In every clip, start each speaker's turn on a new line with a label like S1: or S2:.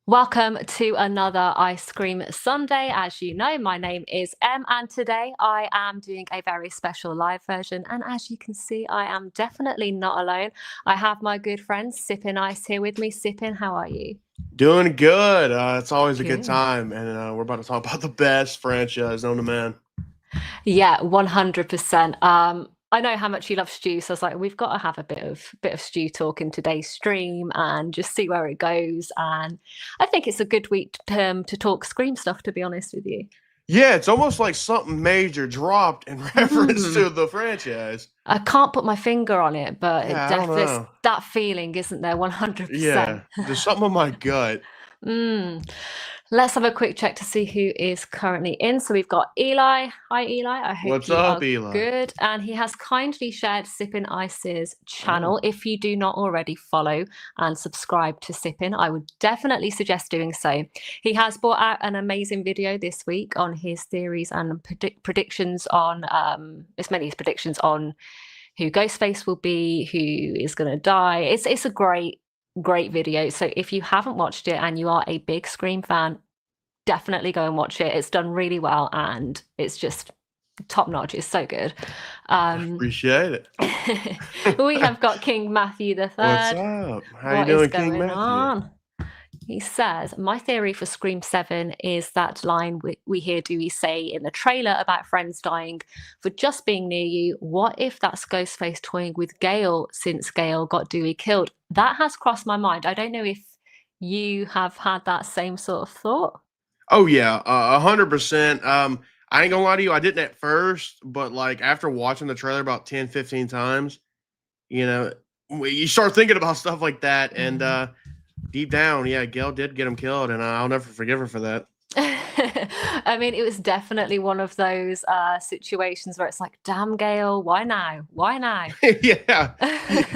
S1: Welcome to another Ice Cream Sunday. As you know, my name is Em, and today I am doing a very special live version. And as you can see, I am definitely not alone. I have my good friend Sippin Ice here with me. Sippin, how are you?
S2: Doing good. It's always a good
S1: Good.
S2: time, and we're about to talk about the best franchise known to man.
S1: Yeah, 100%. I know how much you love stew, so I was like, we've got to have a bit of stew talk in today's stream and just see where it goes. And I think it's a good week to talk Scream stuff, to be honest with you.
S2: Yeah, it's almost like something major dropped in reference
S1: Mm.
S2: to the franchise.
S1: I can't put my finger on it, but
S2: Yeah, I don't
S1: there's
S2: know.
S1: that feeling, isn't there?
S2: Yeah,
S1: 100%.
S2: there's something in my gut.
S1: Mm. Let's have a quick check to see who is currently in. So we've got Eli. Hi, Eli. I hope
S2: What's
S1: you
S2: up,
S1: are
S2: Eli?
S1: good. And he has kindly shared Sippin Ice's
S2: Oh,
S1: channel. If you do not already follow and subscribe to Sippin, I would definitely suggest doing so. He has brought out an amazing video this week on his theories and predictions on, as many as predictions on who Ghostface will be, who is going to die. It's a great video. So if you haven't watched it and you are a big Scream fan, definitely go and watch it. It's done really well and it's just top notch. It's so good.
S2: I
S1: Um,
S2: appreciate
S1: we
S2: it.
S1: have got King Matthew the
S2: What's
S1: Third.
S2: up? How you
S1: What is
S2: doing, King
S1: going
S2: Matthew?
S1: on? He says, my theory for Scream 7 is that line we hear Dewey say in the trailer about friends dying for just being near you. What if that's Ghostface toying with Gale since Gale got Dewey killed? That has crossed my mind. I don't know if you have had that same sort of thought.
S2: Oh yeah, 100%. I ain't gonna lie to you, I didn't at first, but like after watching the trailer about 10, 15 times, you know, you start thinking about stuff like that, and
S1: Mm.
S2: deep down, yeah, Gail did get him killed, and I'll never forgive her for that.
S1: I mean, it was definitely one of those situations where it's like, damn, Gale, why now? Why now?
S2: Yeah,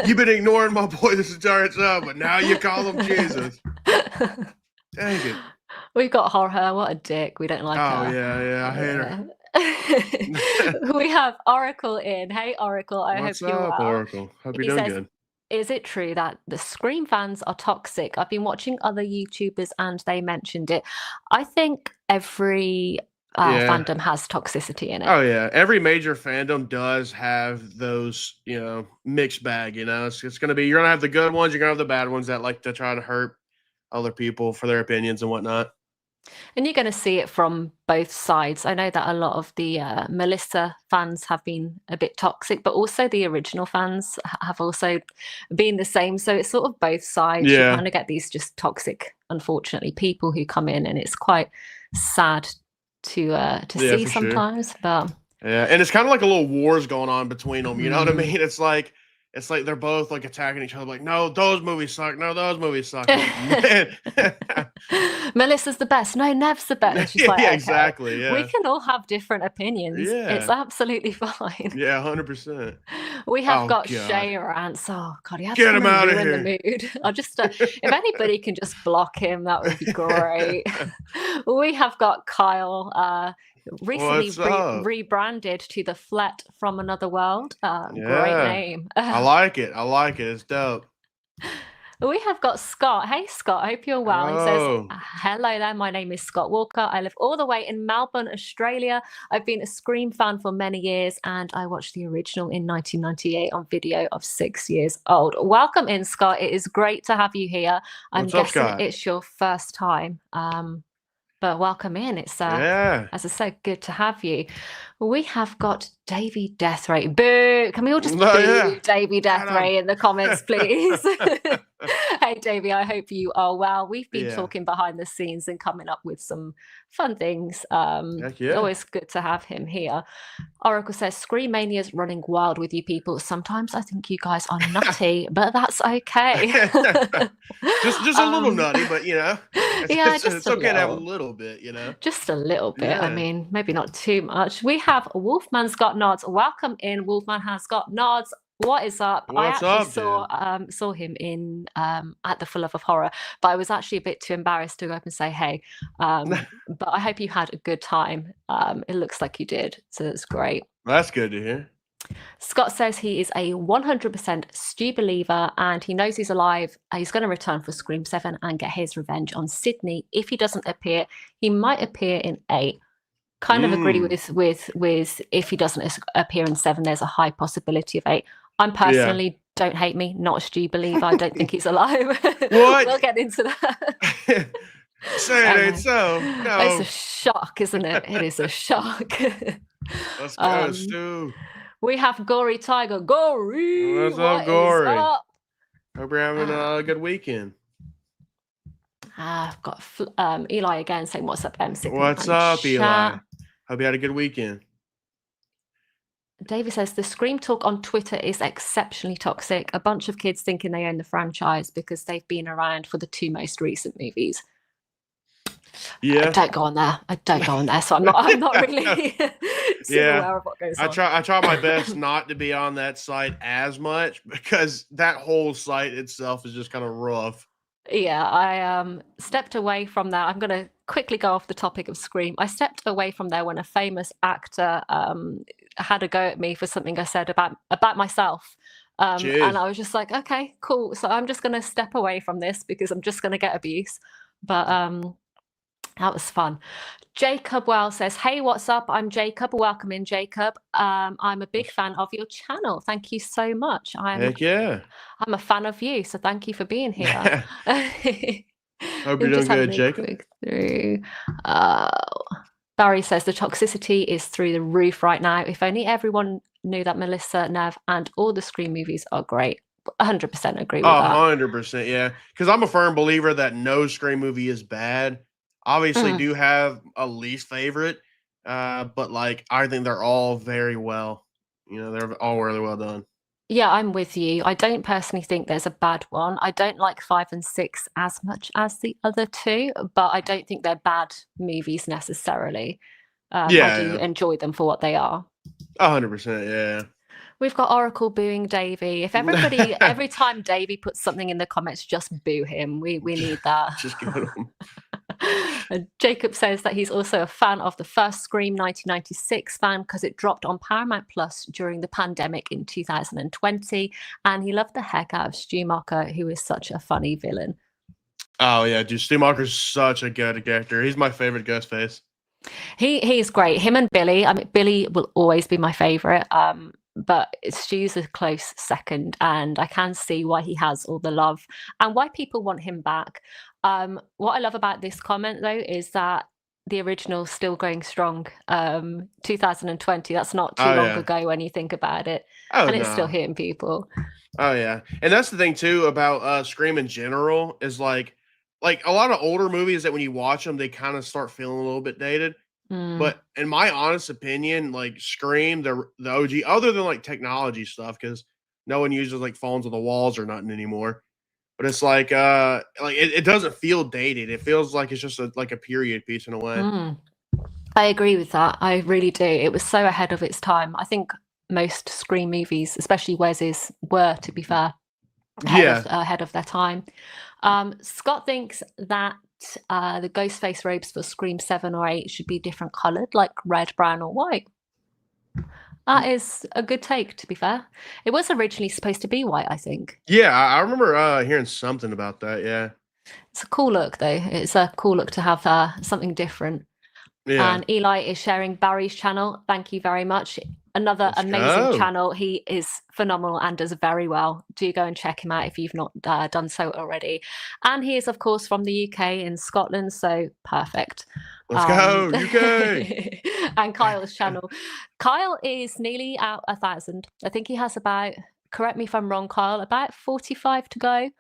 S2: you've been ignoring my boy this entire time, but now you call him Jesus. Dang it.
S1: We've got Horror. What a dick. We don't like
S2: Oh
S1: her.
S2: yeah, yeah, I
S1: Yeah.
S2: hate her.
S1: We have Oracle in. Hey, Oracle, I hope
S2: What's
S1: you're
S2: up,
S1: well.
S2: Oracle? Hope you're
S1: He
S2: doing
S1: says,
S2: good.
S1: is it true that the Scream fans are toxic? I've been watching other YouTubers and they mentioned it. I think every
S2: Yeah.
S1: fandom has toxicity in it.
S2: Oh yeah. Every major fandom does have those, mixed bag. It's gonna be you're gonna have the good ones, you're gonna have the bad ones that like to try to hurt other people for their opinions and whatnot.
S1: And you're going to see it from both sides. I know that a lot of the Melissa fans have been a bit toxic, but also the original fans have also been the same. So it's sort of both sides. You
S2: Yeah.
S1: kind of get these just toxic, unfortunately, people who come in, and it's quite sad to
S2: Yeah,
S1: see
S2: for sure.
S1: sometimes. But
S2: Yeah, and it's kind of like a little wars going on between them. You know what I
S1: mm.
S2: mean? It's like they're both like attacking each other. Like, no, those movies suck. No, those movies suck. I'm like, man.
S1: Melissa's the best. No, Nev's the best.
S2: Yeah,
S1: And she's like,
S2: yeah,
S1: okay,
S2: exactly.
S1: we
S2: Yeah,
S1: can all have different opinions. It's
S2: yeah,
S1: absolutely fine.
S2: yeah, 100%.
S1: We have
S2: Oh
S1: got
S2: God,
S1: Shay Rants. Oh God, he has
S2: get
S1: come
S2: him
S1: and
S2: out of
S1: ruin the
S2: here.
S1: mood. I just, if anybody can just block him, that would be great. We have got Kyle, recently
S2: What's up?
S1: rebranded to the Flet from Another World. Great
S2: Yeah,
S1: name.
S2: I like it. I like it. It's dope.
S1: We have got Scott. Hey, Scott, I hope you're well. He says,
S2: Oh,
S1: hello there. My name is Scott Walker. I live all the way in Melbourne, Australia. I've been a Scream fan for many years and I watched the original in 1998 on video of 6 years old. Welcome in, Scott. It is great to have you here. I'm
S2: what's up,
S1: guessing
S2: Scott?
S1: it's your first time. But welcome in. It's
S2: Yeah.
S1: as I said, good to have you. We have got Davy Deathray. Boo! Can we all just
S2: No, yeah.
S1: boo Davy
S2: Got him.
S1: Deathray in the comments, please? Hey, Davy, I hope you are well. We've been
S2: Yeah.
S1: talking behind the scenes and coming up with some fun things.
S2: Heck
S1: It's
S2: yeah.
S1: always good to have him here. Oracle says, Scream Mania's running wild with you people. Sometimes I think you guys are nutty, but that's okay.
S2: just a little
S1: um,
S2: nutty, but it's
S1: yeah,
S2: it's,
S1: just
S2: it's
S1: a
S2: okay to have a
S1: little.
S2: little bit.
S1: Just a little bit. I
S2: Yeah.
S1: mean, maybe not too much. We have Wolfman's got nods. Welcome in. Wolfman has got nods. What is up? I
S2: What's
S1: actually
S2: up,
S1: saw
S2: dude?
S1: saw him in at the Full of Horror, but I was actually a bit too embarrassed to go up and say hey. But I hope you had a good time. It looks like you did, so that's great.
S2: That's good to hear.
S1: Scott says he is a 100% Stu believer and he knows he's alive. He's going to return for Scream 7 and get his revenge on Sydney. If he doesn't appear, he might appear in 8. Kind of agree with if he doesn't appear in 7, there's a high possibility of 8. I'm personally, don't hate me, not a Stu believer. I don't think he's alive.
S2: What?
S1: We'll get into that.
S2: Say it ain't so. No.
S1: It's a shock, isn't it? It is a shock.
S2: Let's go, Stu.
S1: We have Gory Tiger. Gory!
S2: What's up, Gory?
S1: Up?
S2: Hope you're having a good weekend.
S1: I've got Eli again saying, what's up, M6?
S2: What's up, Eli? Hope you had a good weekend.
S1: David says, the Scream talk on Twitter is exceptionally toxic. A bunch of kids thinking they own the franchise because they've been around for the 2 most recent movies.
S2: Yeah.
S1: I don't go on there. So I'm not really aware of what goes on.
S2: I try my best not to be on that site as much because that whole site itself is just kind of rough.
S1: Yeah, I stepped away from that. I'm going to quickly go off the topic of Scream. I stepped away from there when a famous actor had a go at me for something I said about myself. And I was just like, okay, cool. So I'm just going to step away from this because I'm just going to get abuse. But that was fun. Jacob Wells says, hey, what's up? I'm Jacob. Welcome in, Jacob. I'm a big fan of your channel. Thank you so much.
S2: Heck yeah.
S1: I'm a fan of you, so thank you for being here.
S2: Hope you're doing good, Jacob.
S1: Barry says the toxicity is through the roof right now. If only everyone knew that Melissa, Nev, and all the Scream movies are great. 100% agree with that.
S2: 100%, yeah. Because I'm a firm believer that no Scream movie is bad. Obviously, do have a least favorite, but like I think they're all very well. They're all really well done.
S1: Yeah, I'm with you. I don't personally think there's a bad one. I don't like 5 and 6 as much as the other 2, but I don't think they're bad movies necessarily. I do enjoy them for what they are.
S2: 100%, yeah.
S1: We've got Oracle booing Davey. If everybody, every time Davey puts something in the comments, just boo him. We need that.
S2: Just get him.
S1: Jacob says that he's also a fan of the first Scream 1996 fan because it dropped on Paramount Plus during the pandemic in 2020. And he loved the heck out of Stu Macher, who is such a funny villain.
S2: Oh, yeah, dude. Stu Macher's such a good character. He's my favorite Ghostface.
S1: He's great. Him and Billy. I mean, Billy will always be my favorite. But Stu's a close second, and I can see why he has all the love and why people want him back. What I love about this comment, though, is that the original's still going strong. 2020, that's not too long ago when you think about it. And it's still hitting people.
S2: Oh, yeah. And that's the thing, too, about Scream in general is like a lot of older movies that when you watch them, they kind of start feeling a little bit dated. But in my honest opinion, like Scream, the OG, other than like technology stuff, because no one uses like phones on the walls or nothing anymore. But it's like it doesn't feel dated. It feels like it's just like a period piece in a way.
S1: I agree with that. I really do. It was so ahead of its time. I think most Scream movies, especially Wes's, were, to be fair, ahead of their time. Scott thinks that the Ghostface robes for Scream 7 or 8 should be different coloured, like red, brown, or white. That is a good take, to be fair. It was originally supposed to be white, I think.
S2: Yeah, I remember hearing something about that, yeah.
S1: It's a cool look, though. It's a cool look to have something different. Yeah. And Eli is sharing Barry's channel. Thank you very much. Another amazing channel. He is phenomenal and does very well. Do go and check him out if you've not done so already. And he is, of course, from the UK in Scotland, so perfect.
S2: Let's go, UK!
S1: And Kyle's channel. Kyle is nearly at 1,000. I think he has about, correct me if I'm wrong, Kyle, about 45 to go.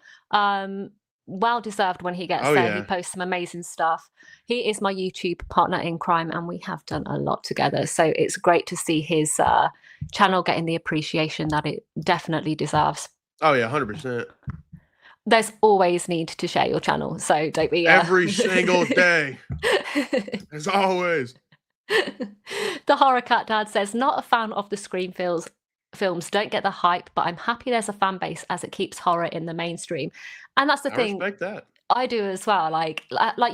S1: Well deserved when he gets there. Yeah. He posts some amazing stuff. He is my YouTube partner in crime and we have done a lot together. So it's great to see his channel getting the appreciation that it definitely deserves.
S2: Oh, yeah, 100%.
S1: There's always need to share your channel. So don't be...
S2: Every single day. As always.
S1: The Horror Cat Dad says, not a fan of the Scream films, don't get the hype, but I'm happy there's a fan base as it keeps horror in the mainstream. And that's the thing.
S2: I respect that.
S1: I do as well. Like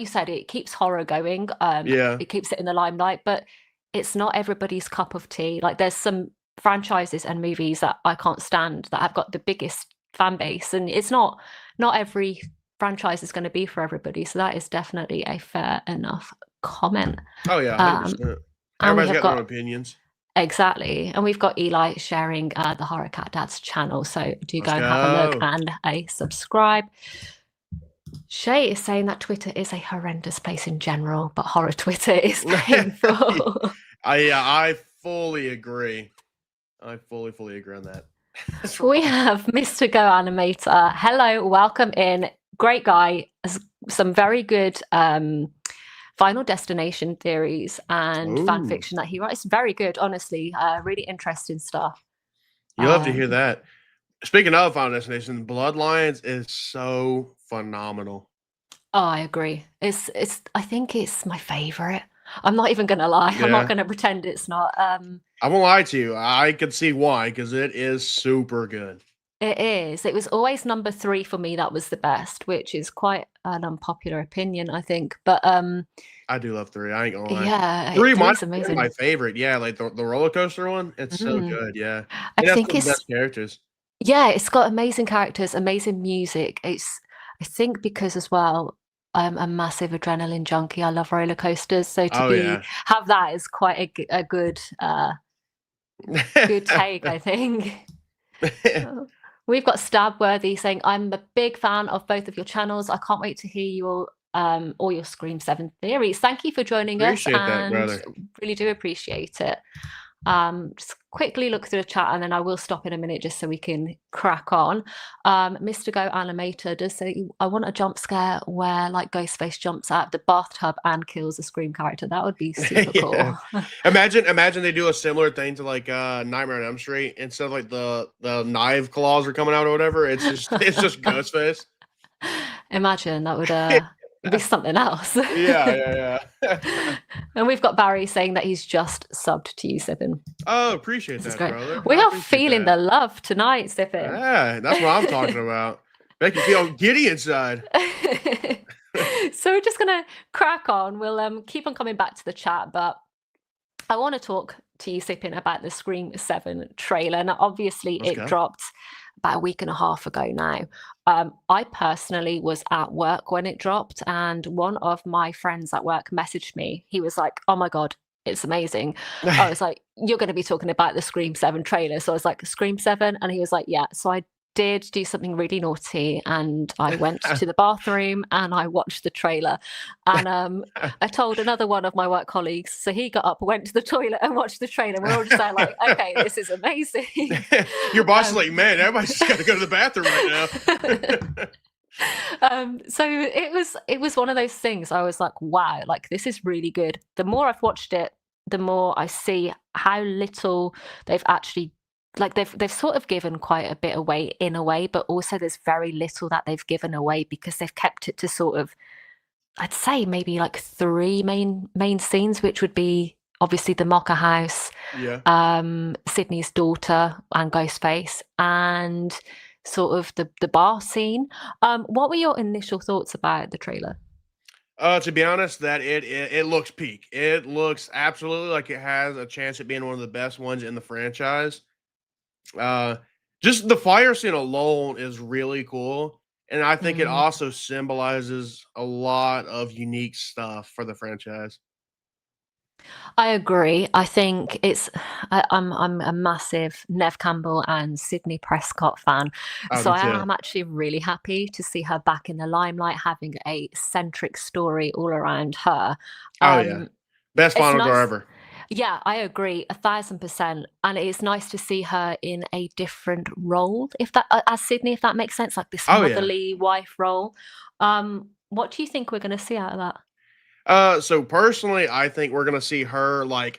S1: you said, it keeps horror going. It keeps it in the limelight, but it's not everybody's cup of tea. Like there's some franchises and movies that I can't stand that have got the biggest fan base, and it's not every franchise is going to be for everybody. So that is definitely a fair enough comment.
S2: Oh yeah,
S1: Um,
S2: 100%.
S1: and we
S2: Everybody's
S1: have
S2: got their own
S1: got
S2: opinions.
S1: exactly, and we've got Eli sharing the Horror Cat Dad's channel. So do
S2: Let's
S1: go and have a look
S2: go.
S1: and a subscribe. Shay is saying that Twitter is a horrendous place in general, but horror Twitter is painful.
S2: I fully agree. I fully agree on that. That's
S1: We
S2: wrong.
S1: have Mr. Go Animator. Hello, welcome in. Great guy. Has some very good Final Destination theories and fan
S2: Ooh,
S1: fiction that he writes. Very good, honestly. Really interesting stuff.
S2: you love to hear that. Speaking of Final Destination, Bloodlines is so phenomenal.
S1: Oh, I agree. It's I think it's my favorite. I'm not even gonna lie. I'm not
S2: Yeah.
S1: gonna pretend it's not.
S2: I won't lie to you. I could see why, because it is super good.
S1: It is. It was always number 3 for me that was the best, which is quite an unpopular opinion, I think. But
S2: I do love 3. I ain't gonna lie.
S1: yeah,
S2: 3
S1: 3
S2: might
S1: is
S2: be my
S1: amazing.
S2: favorite. Yeah, like the roller coaster one. It's so
S1: Mm.
S2: good. Yeah,
S1: I
S2: it has
S1: think
S2: some of the
S1: it's
S2: best characters.
S1: yeah, it's got amazing characters, amazing music. It's I think because as well, I'm a massive adrenaline junkie. I love roller coasters, so to
S2: Oh
S1: be
S2: yeah.
S1: have that is quite a good good take, I think. Oh, we've got Stabworthy saying, I'm a big fan of both of your channels. I can't wait to hear all your Scream 7 theories. Thank you for joining us
S2: Appreciate that,
S1: and
S2: brother.
S1: really do appreciate it. Just quickly look through the chat and then I will stop in a minute just so we can crack on. Mr. Go Animator does say, I want a jump scare where like Ghostface jumps out the bathtub and kills a Scream character. That would be super
S2: Yeah.
S1: cool.
S2: Imagine they do a similar thing to like Nightmare on Elm Street. Instead of like the knife claws are coming out or whatever, it's just Ghostface.
S1: Imagine that would be something else.
S2: Yeah.
S1: And we've got Barry saying that he's just subbed to you, Sippin.
S2: Oh, appreciate
S1: This is
S2: that,
S1: great.
S2: brother.
S1: We
S2: I
S1: are
S2: appreciate
S1: feeling
S2: that.
S1: the love tonight, Sippin.
S2: Yeah, that's what I'm talking about. Make you feel giddy inside.
S1: So we're just gonna crack on. We'll keep on coming back to the chat, but I want to talk to you, Sippin, about the Scream 7 trailer. Now, obviously,
S2: Let's
S1: it
S2: go.
S1: dropped about a week and a half ago now. I personally was at work when it dropped, and one of my friends at work messaged me. He was like, oh my God, it's amazing. I was like, you're going to be talking about the Scream 7 trailer. So I was like, Scream 7? And he was like, yeah. So I did do something really naughty and I went to the bathroom and I watched the trailer. And I told another one of my work colleagues. So he got up, went to the toilet and watched the trailer. We're all just there like, okay, this is amazing.
S2: Your boss is like, man, everybody's just got to go to the bathroom right now.
S1: So it was one of those things. I was like, wow, like this is really good. The more I've watched it, the more I see how little they've actually like they've sort of given quite a bit away in a way, but also there's very little that they've given away because they've kept it to sort of, I'd say maybe like 3 main scenes, which would be obviously the Mocker house,
S2: Yeah.
S1: Sydney's daughter and Ghostface, and sort of the bar scene. What were your initial thoughts about the trailer?
S2: To be honest, that it looks peak. It looks absolutely like it has a chance at being one of the best ones in the franchise. Just the fire scene alone is really cool, and I think it also symbolizes a lot of unique stuff for the franchise.
S1: I agree. I think I'm a massive Nev Campbell and Sydney Prescott fan,
S2: Oh,
S1: so
S2: me
S1: I
S2: too.
S1: am actually really happy to see her back in the limelight, having a centric story all around her.
S2: Oh yeah, best
S1: It's
S2: final girl
S1: nice.
S2: ever.
S1: Yeah, I agree 1,000%, and it's nice to see her in a different role, if that as Sydney, if that makes sense, like this
S2: Oh yeah.
S1: motherly wife role. What do you think we're going to see out of that?
S2: So personally, I think we're gonna see her like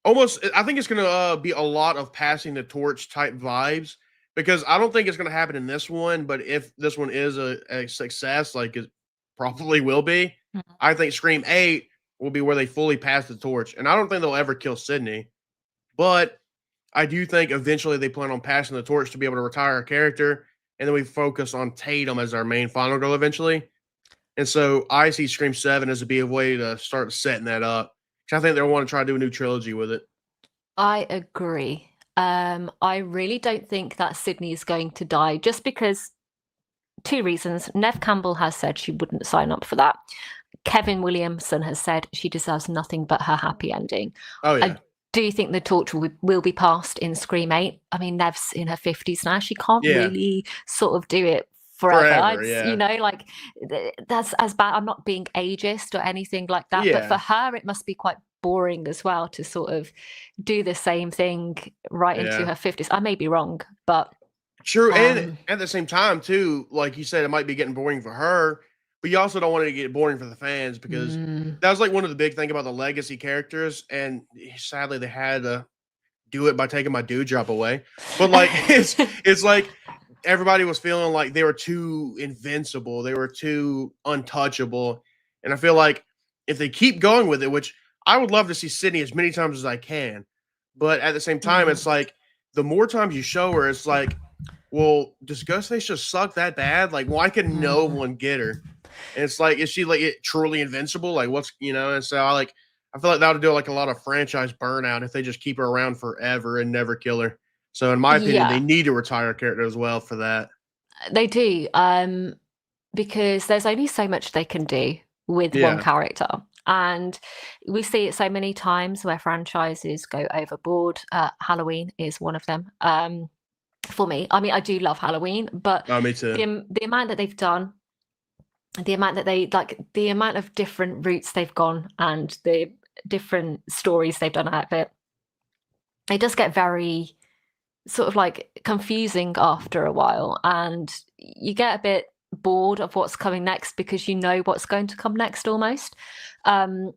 S2: almost. I think it's gonna be a lot of passing the torch type vibes because I don't think it's gonna happen in this one. But if this one is a success, like it probably will be,
S1: Mhm.
S2: I think Scream 8 will be where they fully pass the torch. And I don't think they'll ever kill Sydney, but I do think eventually they plan on passing the torch to be able to retire a character, and then we focus on Tatum as our main final girl eventually. And so I see Scream 7 as a way to start setting that up. 'Cause I think they'll want to try to do a new trilogy with it.
S1: I agree. I really don't think that Sydney is going to die, just because two reasons. Nev Campbell has said she wouldn't sign up for that. Kevin Williamson has said she deserves nothing but her happy ending.
S2: Oh yeah,
S1: I do think the torch will be passed in Scream 8. I mean, Nev's in her 50s now. She can't
S2: yeah,
S1: really sort of do it forever.
S2: forever, yeah,
S1: Like that's as bad. I'm not being ageist or anything like that, but for
S2: yeah,
S1: her, it must be quite boring as well to sort of do the same thing right into
S2: yeah.
S1: her 50s. I may be wrong, but
S2: True, and
S1: um,
S2: at the same time too, like you said, it might be getting boring for her, but you also don't want it to get boring for the fans because
S1: mm,
S2: that was like one of the big thing about the legacy characters, and sadly they had to do it by taking my dewdrop away. But like it's like everybody was feeling like they were too invincible, they were too untouchable, and I feel like if they keep going with it, which I would love to see Sydney as many times as I can, but at the same time,
S1: mm,
S2: it's like the more times you show her, it's like, well, does Ghostface just suck that bad? Like, why can no
S1: mm.
S2: one get her? And it's like, is she like truly invincible? Like, what's And so I feel like that would do like a lot of franchise burnout if they just keep her around forever and never kill her. So, in my opinion, they
S1: Yeah,
S2: need to retire a character as well for that.
S1: they do. Because there's only so much they can do with one
S2: Yeah.
S1: character. And we see it so many times where franchises go overboard. Halloween is one of them. For me, I mean, I do love Halloween, but
S2: Oh, me too.
S1: the amount that they've done, the amount that they like, the amount of different routes they've gone, and the different stories they've done out of it, it does get very sort of like confusing after a while, and you get a bit bored of what's coming next because you know what's going to come next almost. Um,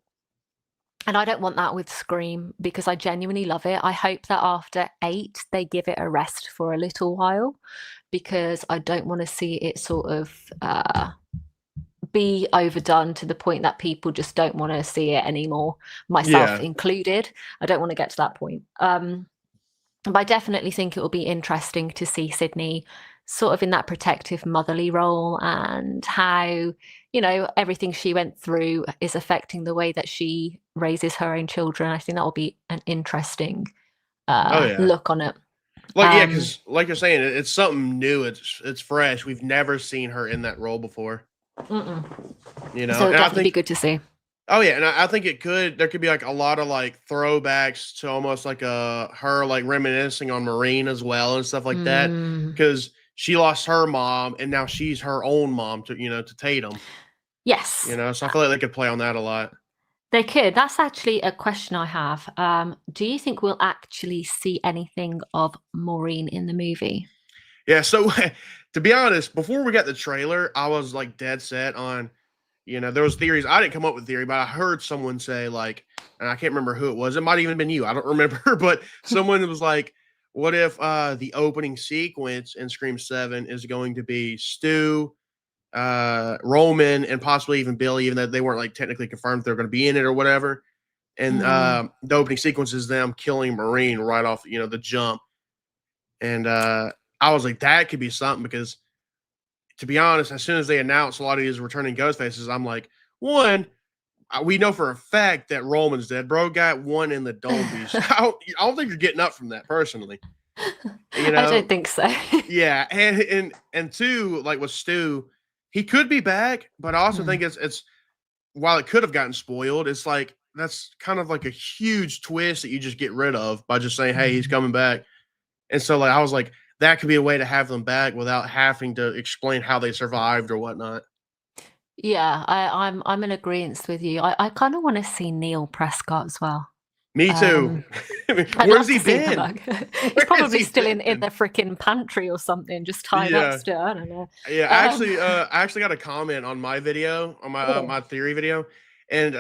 S1: and I don't want that with Scream because I genuinely love it. I hope that after 8, they give it a rest for a little while because I don't want to see it sort of be overdone to the point that people just don't want to see it anymore, myself
S2: Yeah.
S1: included. I don't want to get to that point. But I definitely think it will be interesting to see Sydney sort of in that protective motherly role, and how, everything she went through is affecting the way that she raises her own children. I think that will be an interesting
S2: Oh, yeah.
S1: look on it.
S2: Like, yeah,
S1: Um,
S2: because like you're saying, it's something new. It's fresh. We've never seen her in that role before.
S1: mm-mm.
S2: You know,
S1: So it'll
S2: and I
S1: definitely be
S2: think
S1: good to see.
S2: Oh yeah, and I think there could be like a lot of like throwbacks to almost like her like reminiscing on Marine as well and stuff like that,
S1: Mm,
S2: because she lost her mom and now she's her own mom to Tatum.
S1: yes,
S2: So I feel like they could play on that a lot.
S1: they could. That's actually a question I have. Do you think we'll actually see anything of Maureen in the movie?
S2: Yeah, so to be honest, before we got the trailer, I was like dead set on, there was theories. I didn't come up with theory, but I heard someone say like, and I can't remember who it was. It might even have been you. I don't remember, but someone was like, what if the opening sequence in Scream 7 is going to be Stu, Roman, and possibly even Billy, even though they weren't like technically confirmed if they're going to be in it or whatever. And
S1: Mm,
S2: the opening sequence is them killing Marine right off, the jump. And I was like, that could be something because, to be honest, as soon as they announced a lot of these returning ghost faces, I'm like, one, we know for a fact that Roman's dead. Bro got one in the dome piece. I don't think you're getting up from that personally. You
S1: I
S2: know,
S1: don't think so.
S2: yeah, and two, like with Stu, he could be back, but I also
S1: Mm,
S2: think it's while it could have gotten spoiled, it's like that's kind of like a huge twist that you just get rid of by just saying, "Hey, he's
S1: mm.
S2: coming back." And so, like, I was like, that could be a way to have them back without having to explain how they survived or whatnot.
S1: Yeah, I'm in agreement with you. I kind of want to see Neil Prescott as well.
S2: Me too.
S1: Um,
S2: I mean,
S1: I'd
S2: where's
S1: love
S2: he
S1: to see him come
S2: been?
S1: back. He's
S2: Where has
S1: probably
S2: he
S1: still in
S2: been?
S1: the freaking pantry or something, just tied up
S2: Yeah.
S1: still. I don't know.
S2: Yeah,
S1: Um,
S2: I actually got a comment on my video, on
S1: oh,
S2: my theory video, and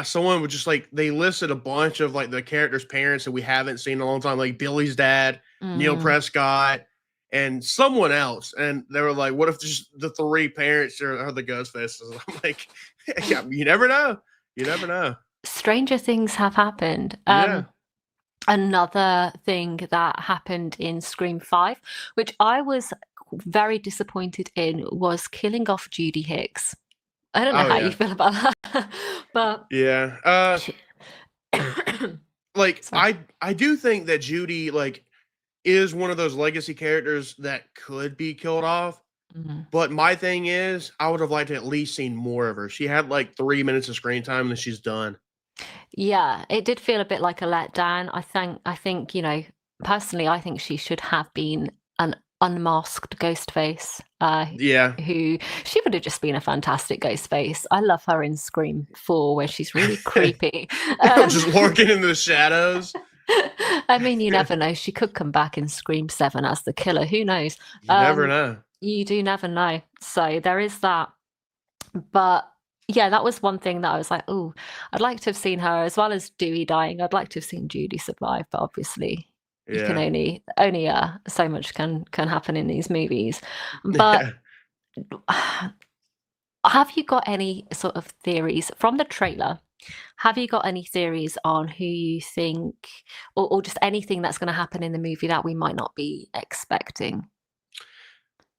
S2: someone was just like they listed a bunch of like the characters' parents that we haven't seen in a long time, like Billy's dad, Neil
S1: mm,
S2: Prescott, and someone else, and they were like, "What if just the three parents are the ghost faces?" I'm like, yeah, you never know, you never know.
S1: stranger things have happened.
S2: Yeah.
S1: Another thing that happened in Scream 5, which I was very disappointed in, was killing off Judy Hicks. I don't know
S2: Oh
S1: how you
S2: yeah.
S1: feel about that, but
S2: Yeah.
S1: she
S2: like
S1: So,
S2: I do think that Judy like is one of those legacy characters that could be killed off.
S1: mhm.
S2: But my thing is, I would have liked to at least seen more of her. She had like 3 minutes of screen time, and then she's done.
S1: Yeah, it did feel a bit like a letdown. I think, personally, I think she should have been an unmasked Ghostface.
S2: Yeah,
S1: Who she would have just been a fantastic Ghostface. I love her in Scream 4 where she's really creepy.
S2: just lurking in the shadows.
S1: I mean, you never know. She could come back in Scream 7 as the killer. Who knows?
S2: You never
S1: Um,
S2: know.
S1: you do never know. So there is that. But yeah, that was one thing that I was like, oh, I'd like to have seen her as well as Dewey dying. I'd like to have seen Judy survive, but obviously you can
S2: Yeah,
S1: only so much can happen in these movies. But
S2: yeah.
S1: have you got any sort of theories from the trailer? Have you got any theories on who you think, or just anything that's going to happen in the movie that we might not be expecting?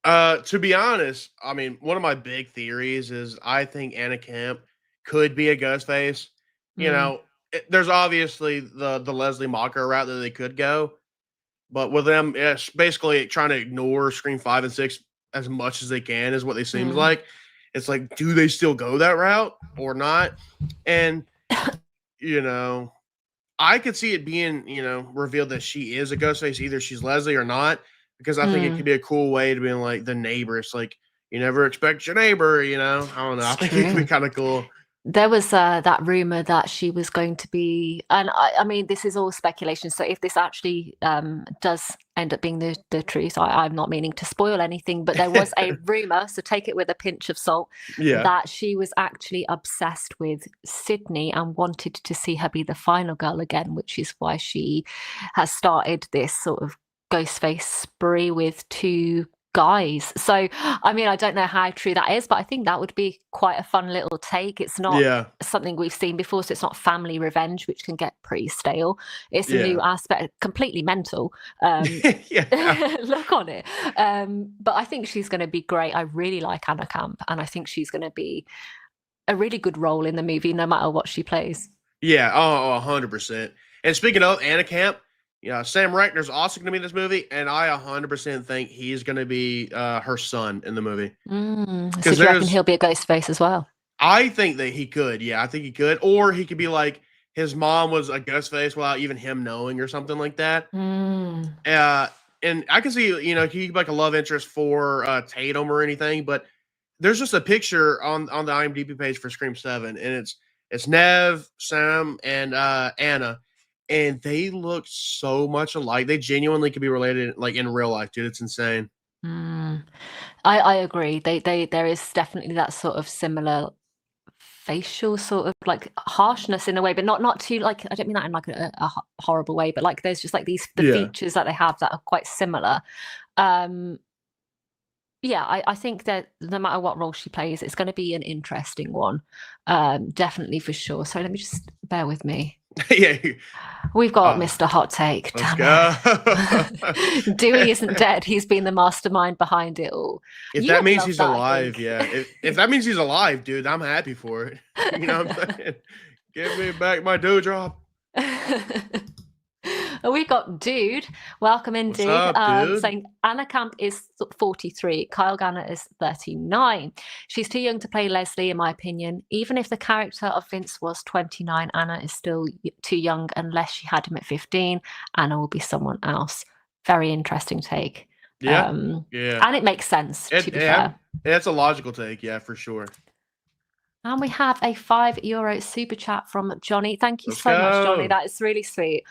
S2: To be honest, I mean, one of my big theories is I think Anna Kemp could be a Ghostface. You
S1: Mm,
S2: know, there's obviously the Leslie Mocker route that they could go, but with them, it's basically trying to ignore Scream 5 and 6 as much as they can is what they seems
S1: mm,
S2: like. It's like, do they still go that route or not? And you know, I could see it being, revealed that she is a Ghostface, either she's Leslie or not, because I think it could
S1: mm.
S2: be a cool way to be like the neighbor. It's like you never expect your neighbor, I don't know. I
S1: It's
S2: think it could be
S1: true.
S2: kind of cool.
S1: There was that rumor that she was going to be, and I mean, this is all speculation. So if this actually does end up being the truth, I'm not meaning to spoil anything, but there was a rumor, so take it with a pinch of salt,
S2: Yeah.
S1: that she was actually obsessed with Sydney and wanted to see her be the final girl again, which is why she has started this sort of Ghostface spree with two guys. So, I mean, I don't know how true that is, but I think that would be quite a fun little take. It's not
S2: Yeah.
S1: something we've seen before, so it's not family revenge, which can get pretty stale. It's a new
S2: Yeah.
S1: aspect, completely mental
S2: Yeah.
S1: look on it. But I think she's going to be great. I really like Anna Camp, and I think she's going to be a really good role in the movie, no matter what she plays.
S2: Yeah. Oh, 100%. And speaking of Anna Camp, Sam Reckner's also going to be in this movie, and I 100% think he's going to be her son in the movie
S1: So
S2: because
S1: do you reckon
S2: there's
S1: he'll be a ghost face as well?
S2: I think that he could. Yeah, I think he could. Or he could be like his mom was a ghost face without even him knowing or something like that.
S1: Mm.
S2: Uh, and I can see, he could be like a love interest for Tatum or anything, but there's just a picture on the IMDb page for Scream 7, and it's Nev, Sam, and Anna, and they look so much alike. They genuinely could be related like in real life, dude. It's insane.
S1: Mm. I agree. There is definitely that sort of similar facial sort of like harshness in a way, but not too like I don't mean that in like a horrible way, but like there's just like these the
S2: Yeah.
S1: features that they have that are quite similar. Um yeah, I think that no matter what role she plays, it's going to be an interesting one. Definitely for sure. So let me just bear with me.
S2: Yeah.
S1: We've got
S2: Uh,
S1: Mr. Hot Take.
S2: let's
S1: Damn
S2: go.
S1: it. Dewey isn't dead. He's been the mastermind behind it all.
S2: If
S1: You
S2: that
S1: would
S2: means
S1: love
S2: he's
S1: that, I
S2: alive,
S1: think.
S2: yeah. If that means he's alive, dude, I'm happy for it. You know what I'm saying? Give me back my dewdrop.
S1: We got Dude. Welcome in,
S2: What's
S1: Dude.
S2: up, dude?
S1: Saying Anna Camp is 43, Kyle Ganner is 39. She's too young to play Leslie, in my opinion. Even if the character of Vince was 29, Anna is still too young unless she had him at 15. Anna will be someone else. Very interesting take.
S2: Yeah, yeah.
S1: And it makes sense, to be
S2: Yeah,
S1: fair.
S2: it's a logical take, yeah, for sure.
S1: And we have a €5 super chat from Johnny. Thank you
S2: Let's
S1: so much, Johnny.
S2: go.
S1: That is really sweet.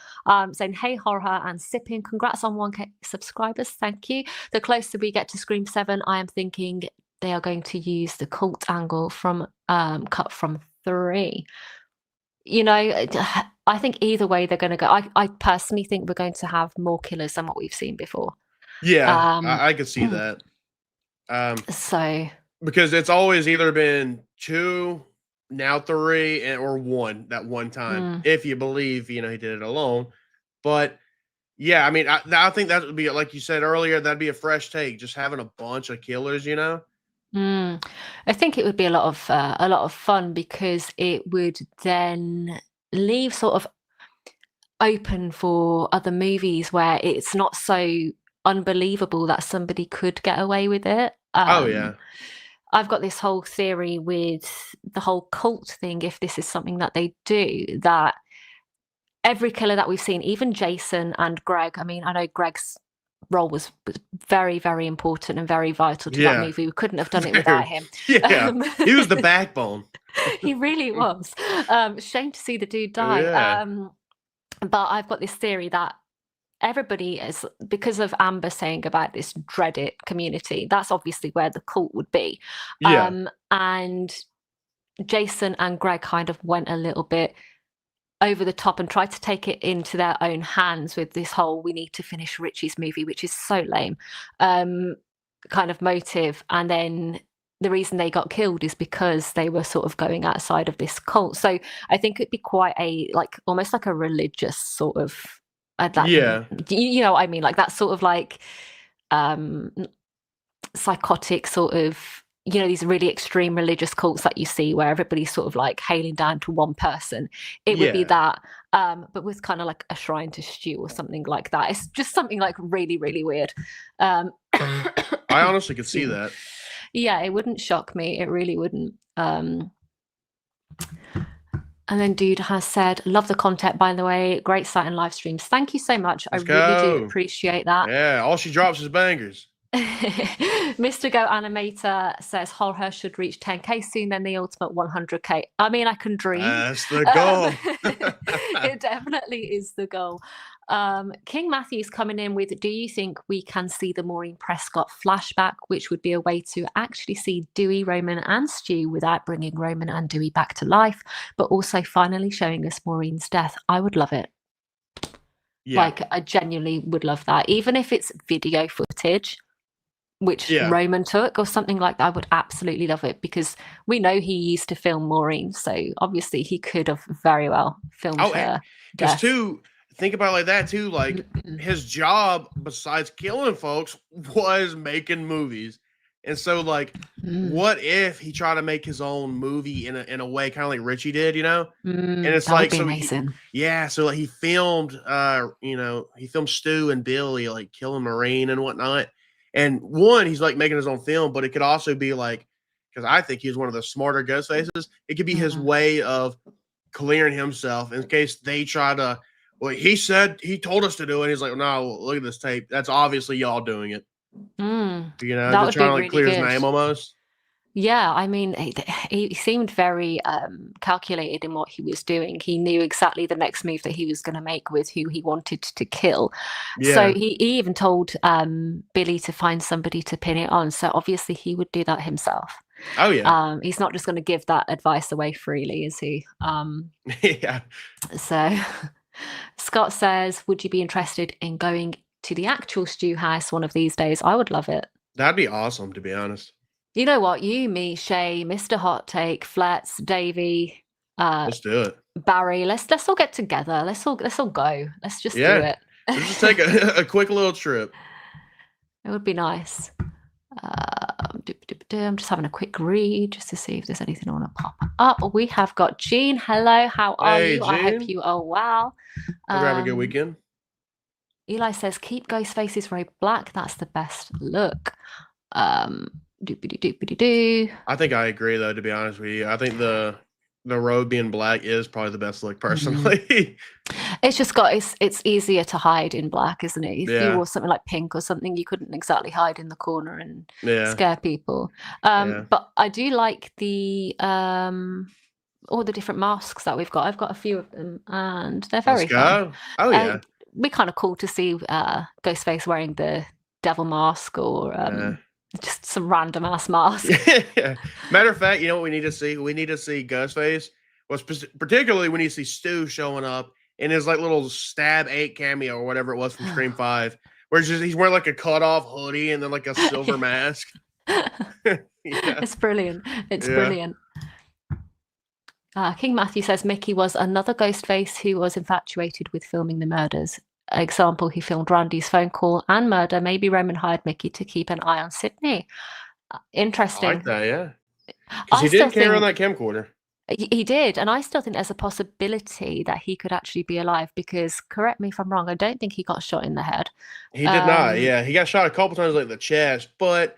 S1: Saying, hey, Horror and Sippin, congrats on 1K subscribers. Thank you. The closer we get to Scream 7, I am thinking they are going to use the cult angle from cut from 3. You know, I think either way they're going to go. I personally think we're going to have more killers than what we've seen before.
S2: Yeah,
S1: Um,
S2: I could see that.
S1: so
S2: Because it's always either been 2, now 3, or 1 that one time,
S1: mm.
S2: if you believe, he did it alone. But yeah, I mean, I think that would be like you said earlier. That'd be a fresh take, just having a bunch of killers.
S1: I think it would be a lot of fun because it would then leave sort of open for other movies where it's not so unbelievable that somebody could get away with it.
S2: Oh yeah.
S1: I've got this whole theory with the whole cult thing, if this is something that they do, that every killer that we've seen, even Jason and Greg, I mean, I know Greg's role was very, very important and very vital to that
S2: Yeah.
S1: movie. We couldn't have done it without him.
S2: Yeah. He was the backbone.
S1: He really was. Shame to see the dude die.
S2: Yeah.
S1: But I've got this theory that everybody is, because of Amber saying about this dreaded community, that's obviously where the cult would be.
S2: Yeah.
S1: And Jason and Greg kind of went a little bit over the top and tried to take it into their own hands with this whole "we need to finish Richie's movie," which is so lame, kind of motive. And then the reason they got killed is because they were sort of going outside of this cult. So I think it'd be quite a, like, almost like a religious sort of,
S2: Yeah.
S1: you know what I mean, like that sort of like psychotic sort of, you know, these really extreme religious cults that you see where everybody's sort of like hailing down to one person. It would be
S2: Yeah.
S1: that, but with kind of like a shrine to Stu or something like that. It's just something like really, really weird.
S2: I honestly could see that.
S1: Yeah, it wouldn't shock me. It really wouldn't. And then dude has said, love the content, by the way. Great site and live streams. Thank you so much.
S2: Let's
S1: I really do
S2: go.
S1: appreciate that.
S2: Yeah, all she drops is bangers.
S1: Mr. Go Animator says Horror should reach 10k soon, then the ultimate 100k. I mean, I can dream.
S2: That's the goal.
S1: It definitely is the goal. King Matthews coming in with, do you think we can see the Maureen Prescott flashback, which would be a way to actually see Dewey, Roman and Stu without bringing Roman and Dewey back to life, but also finally showing us Maureen's death? I would love it.
S2: Yeah.
S1: Like, I genuinely would love that. Even if it's video footage, which Roman took or something like that, I would absolutely love it, because we know he used to film Maureen, so obviously he could have very well filmed her.
S2: Because too, think about it like that too, like his job besides killing folks was making movies. And so like what if he tried to make his own movie in a way kind of like Richie did, you know? And it's
S1: that
S2: like,
S1: would be
S2: so
S1: amazing.
S2: so like he filmed he filmed Stu and Billy like killing Maureen and whatnot. And one, he's like making his own film, but it could also be like, because I think he's one of the smarter ghost faces, it could be his way of clearing himself in case they try to, well, he told us to do it. He's like, no, look at this tape. That's obviously y'all doing it. You know,
S1: that
S2: just trying to like clear his name almost.
S1: Yeah, I mean, he seemed very calculated in what he was doing. He knew exactly the next move that he was going to make with who he wanted to kill.
S2: Yeah.
S1: So he even told Billy to find somebody to pin it on. So obviously he would do that himself.
S2: Oh, yeah.
S1: He's not just going to give that advice away freely, is he?
S2: Yeah.
S1: So Scott says, would you be interested in going to the actual Stew house one of these days? I would love it.
S2: That'd be awesome, to be honest.
S1: You know what? You, me, Shay, Mr. Hot Take, Flats, Davey,
S2: let's do it.
S1: Barry. Let's all get together. Let's all go. Let's just do it.
S2: Let's just take a quick little trip.
S1: It would be nice. I'm just having a quick read just to see if there's anything I want to pop up. We have got Jean. Hello, how are you? Jean. I hope you are well.
S2: Hope you're having a good weekend.
S1: Eli says, keep Ghostface's robe black. That's the best look.
S2: I think I agree, though, to be honest with you. I think the robe being black is probably the best look, personally.
S1: It's just it's easier to hide in black, isn't it? If you wore something like pink or something, you couldn't exactly hide in the corner and scare people. But I do like the all the different masks that we've got. I've got a few of them, and they're very fun.
S2: Oh yeah,
S1: be kind of cool to see Ghostface wearing the devil mask or just some random ass mask.
S2: Matter of fact, you know what we need to see? We need to see Ghostface. Well, particularly when you see Stu showing up in his like little Stab 8 cameo or whatever it was from Scream 5, where he's wearing like a cut-off hoodie and then like a silver mask.
S1: It's brilliant. It's brilliant. King Matthew says Mickey was another Ghostface who was infatuated with filming the murders. Example, he filmed Randy's phone call and murder. Maybe Roman hired Mickey to keep an eye on Sydney. Interesting.
S2: I like that, yeah. Because he didn't carry on that camcorder.
S1: He did, and I still think there's a possibility that he could actually be alive because, correct me if I'm wrong, I don't think he got shot in the head.
S2: He did not.
S1: Um,
S2: Yeah, he got shot a couple times like the chest, but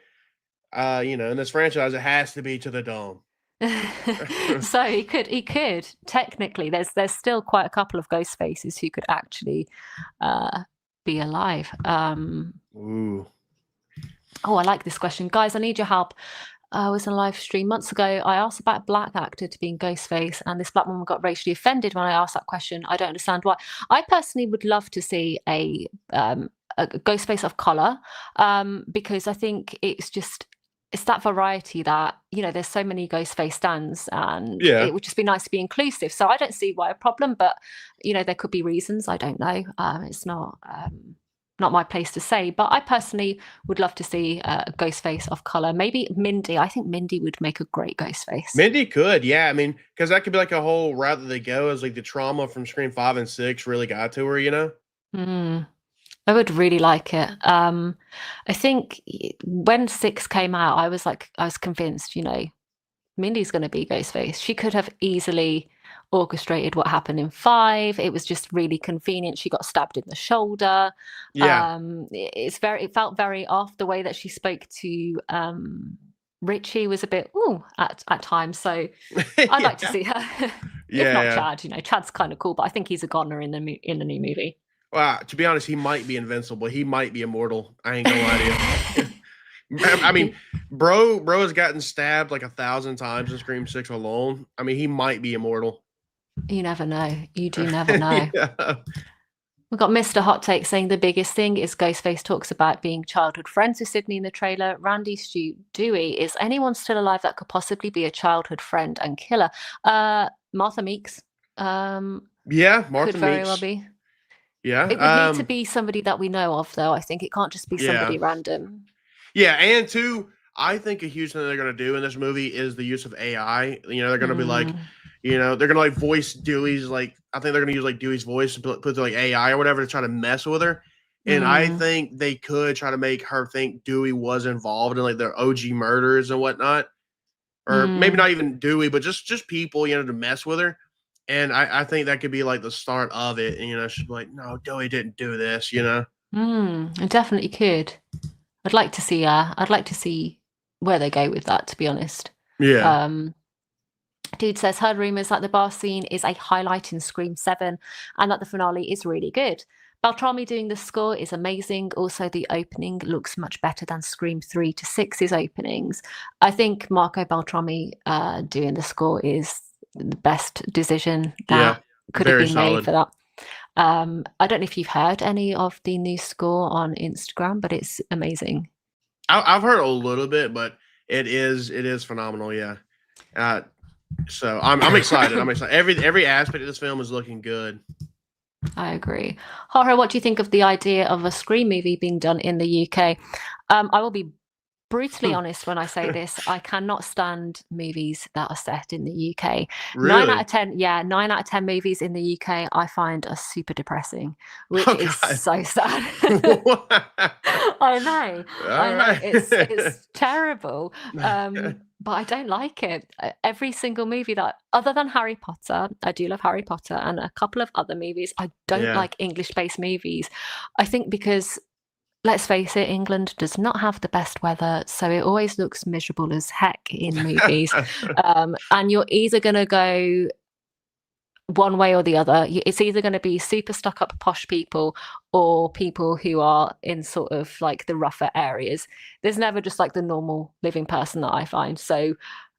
S2: in this franchise, it has to be to the dome.
S1: so he could technically. There's still quite a couple of ghost faces who could actually uh, be alive.
S2: Ooh.
S1: Oh, I like this question, guys. I need your help. I was in a live stream months ago. I asked about a black actor to be in Ghostface, and this black woman got racially offended when I asked that question. I don't understand why. I personally would love to see a Ghostface of color, because I think it's that variety that there's so many Ghostface stands, and
S2: Yeah.
S1: it would just be nice to be inclusive. So I don't see why a problem, but there could be reasons. I don't know. It's not my place to say, but I personally would love to see a Ghostface of color. Maybe Mindy. I think Mindy would make a great Ghostface.
S2: Mindy could, yeah. I mean, because that could be like a whole route that they go as like the trauma from Scream 5 and 6 really got to her, you know?
S1: Mm, I would really like it. I think when 6 came out, I was convinced, Mindy's going to be Ghostface. She could have easily orchestrated what happened in 5. It was just really convenient. She got stabbed in the shoulder.
S2: Yeah.
S1: It felt very off. The way that she spoke to Richie was a bit at times. So I'd like to see her. If not
S2: Yeah.
S1: Chad, Chad's kind of cool, but I think he's a goner in the new movie.
S2: Well, to be honest, he might be invincible. He might be immortal. I ain't gonna lie to you. I mean, bro has gotten stabbed like 1,000 times in Scream 6 alone. I mean, he might be immortal.
S1: You never know. You do never know.
S2: Yeah.
S1: We've got Mr. Hot Take saying the biggest thing is Ghostface talks about being childhood friends with Sydney in the trailer. Randy Stu Dewey, is anyone still alive that could possibly be a childhood friend and killer? Martha Meeks.
S2: Yeah, Martha
S1: could very
S2: Meeks.
S1: well be.
S2: Yeah.
S1: It would need to be somebody that we know of, though. I think it can't just be somebody
S2: Yeah.
S1: random.
S2: Yeah, and two, I think a huge thing they're gonna do in this movie is the use of AI. They're gonna be like, they're gonna like voice Dewey's like I think they're gonna use like Dewey's voice to put like AI or whatever to try to mess with her. And I think they could try to make her think Dewey was involved in like their OG murders and whatnot. Or maybe not even Dewey, but just people, to mess with her. And I think that could be like the start of it. And she'd be like, no, Dewey didn't do this,
S1: It definitely could. I'd like to see where they go with that, to be honest.
S2: Yeah.
S1: Dude says, heard rumors that the bar scene is a highlight in Scream 7 and that the finale is really good. Beltrami doing the score is amazing. Also, the opening looks much better than Scream 3 to 6's openings. I think Marco Beltrami doing the score is the best decision that could have been made for that. I don't know if you've heard any of the new score on Instagram, but it's amazing.
S2: I've heard a little bit, but it is phenomenal. Yeah. So I'm excited. I'm excited. Every aspect of this film is looking good.
S1: I agree. Jorge, what do you think of the idea of a Scream movie being done in the UK? I will be brutally honest when I say this. I cannot stand movies that are set in the UK.
S2: Really?
S1: 9 out of 10 movies in the UK I find are super depressing, which is so sad. I know. It's terrible. But I don't like it. Every single movie other than Harry Potter, I do love Harry Potter and a couple of other movies. I don't like English-based movies. I think because, let's face it, England does not have the best weather, so it always looks miserable as heck in movies. And you're either going to go one way or the other. It's either going to be super stuck up posh people or people who are in sort of like the rougher areas. There's never just like the normal living person that I find. So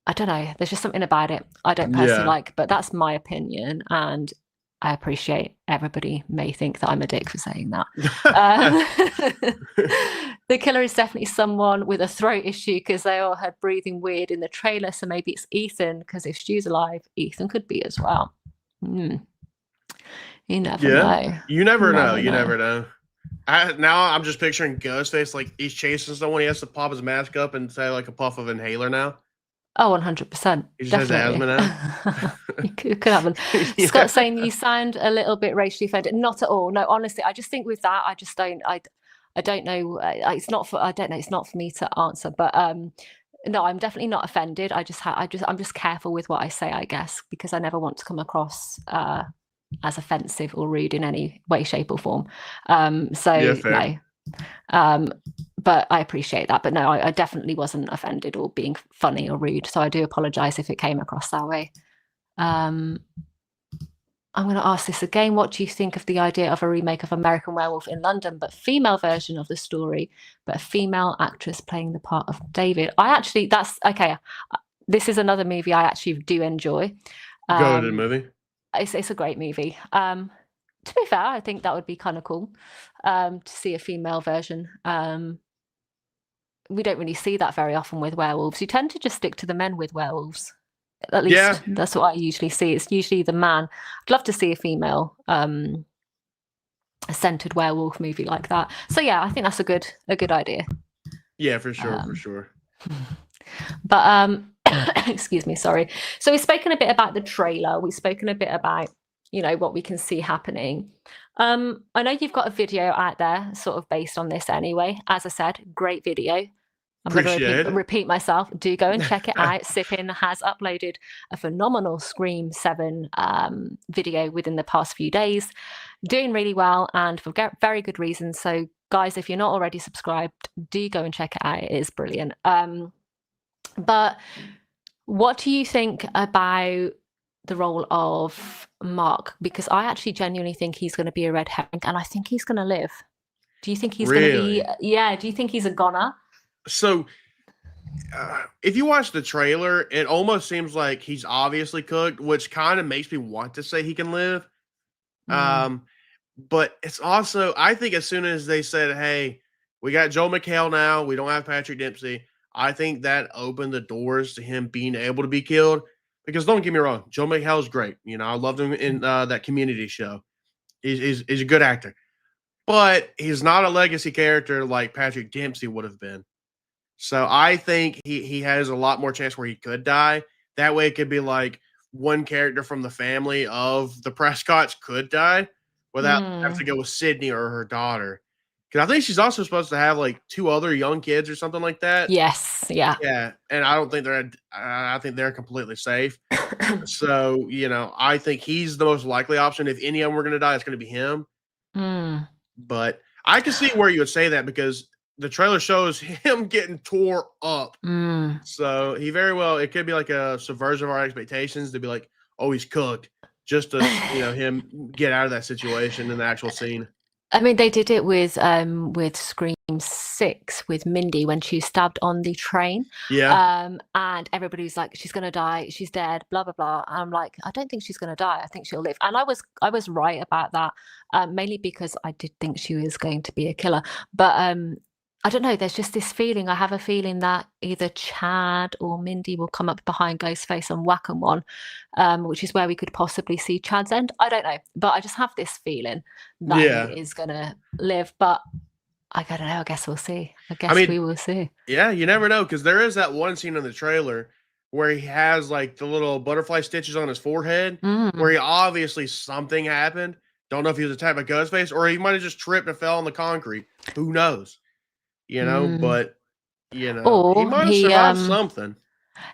S1: I don't know. There's just something about it I don't personally like, but that's my opinion. And I appreciate everybody may think that I'm a dick for saying that. The killer is definitely someone with a throat issue because they all had breathing weird in the trailer. So maybe it's Ethan, because if Stu's alive, Ethan could be as well. You never know.
S2: You never know. You never know. Now I'm just picturing Ghostface like he's chasing someone. He has to pop his mask up and say like a puff of inhaler now.
S1: Oh, 100%.
S2: He just has asthma now.
S1: It could happen. Scott saying you sound a little bit racially offended. Not at all. No, honestly, I just think with that, I just don't. I don't know. It's not for. I don't know. It's not for me to answer. But no, I'm definitely not offended. I'm just careful with what I say, I guess, because I never want to come across as offensive or rude in any way, shape, or form.
S2: Yeah,
S1: So
S2: fair.
S1: no. But I appreciate that. But no, I definitely wasn't offended or being funny or rude. So I do apologize if it came across that way. I'm going to ask this again. What do you think of the idea of a remake of American Werewolf in London, but female version of the story, but a female actress playing the part of David? That's okay. This is another movie I actually do enjoy.
S2: Go to the movie.
S1: It's a great movie. To be fair, I think that would be kind of cool to see a female version. We don't really see that very often with werewolves. You tend to just stick to the men with werewolves. At least that's what I usually see. It's usually the man. I'd love to see a female centered werewolf movie like that. So yeah, I think that's a good idea.
S2: Yeah, for sure, for sure.
S1: But excuse me, sorry. So we've spoken a bit about the trailer. We've spoken a bit about, what we can see happening. I know you've got a video out there sort of based on this anyway. As I said, great video. I'm going to repeat myself. Do go and check it out. Sippin has uploaded a phenomenal Scream 7 video within the past few days. Doing really well and for very good reasons. So guys, if you're not already subscribed, do go and check it out. It is brilliant. But what do you think about the role of Mark? Because I actually genuinely think he's going to be a red herring and I think he's going to live. Do you think he's going to be... Yeah, do you think he's a goner?
S2: So, if you watch the trailer, it almost seems like he's obviously cooked, which kind of makes me want to say he can live. But it's also, I think as soon as they said, hey, we got Joel McHale now, we don't have Patrick Dempsey, I think that opened the doors to him being able to be killed. Because don't get me wrong, Joel McHale is great. I loved him in that Community show. He's a good actor. But he's not a legacy character like Patrick Dempsey would have been. So I think he has a lot more chance where he could die. That way it could be like one character from the family of the Prescotts could die without having to go with Sydney or her daughter. Because I think she's also supposed to have like 2 other young kids or something like that.
S1: Yes, yeah.
S2: Yeah, and I don't think I think they're completely safe. So, I think he's the most likely option. If any of them were going to die, it's going to be him. But I can see where you would say that because the trailer shows him getting tore up. So it could be like a subversion of our expectations to be like, oh, he's cooked, just to him get out of that situation in the actual scene.
S1: I mean, they did it with Scream 6 with Mindy when she was stabbed on the train.
S2: Yeah.
S1: And everybody's like, she's gonna die, she's dead, blah blah blah. And I'm like, I don't think she's gonna die. I think she'll live. And I was right about that, mainly because I did think she was going to be a killer. But I don't know, there's just this feeling. I have a feeling that either Chad or Mindy will come up behind Ghostface and whack him one, which is where we could possibly see Chad's end. I don't know, but I just have this feeling that he is going to live. But I don't know. I guess we'll see. We will see.
S2: Yeah, you never know, because there is that one scene in the trailer where he has like the little butterfly stitches on his forehead, where he obviously something happened. Don't know if he was attacked by Ghostface or he might have just tripped and fell on the concrete. Who knows? But he might have survived something.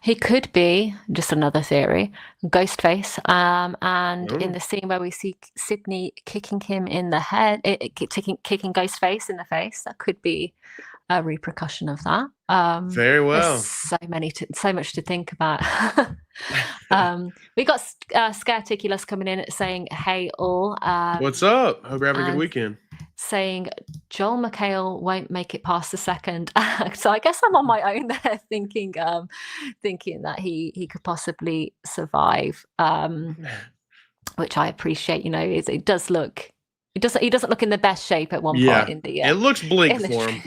S1: He could be, just another theory, Ghostface. And in the scene where we see Sydney kicking him in the head, kicking Ghostface in the face, that could be a repercussion of that.
S2: Very well.
S1: So much to think about. We got Scareticulous coming in saying, "Hey all,
S2: what's up? Hope you're having a good weekend."
S1: Saying Joel McHale won't make it past the second act. So I guess I'm on my own there, thinking that he could possibly survive, which I appreciate. He doesn't look in the best shape at one point in the.
S2: It looks bleak for him.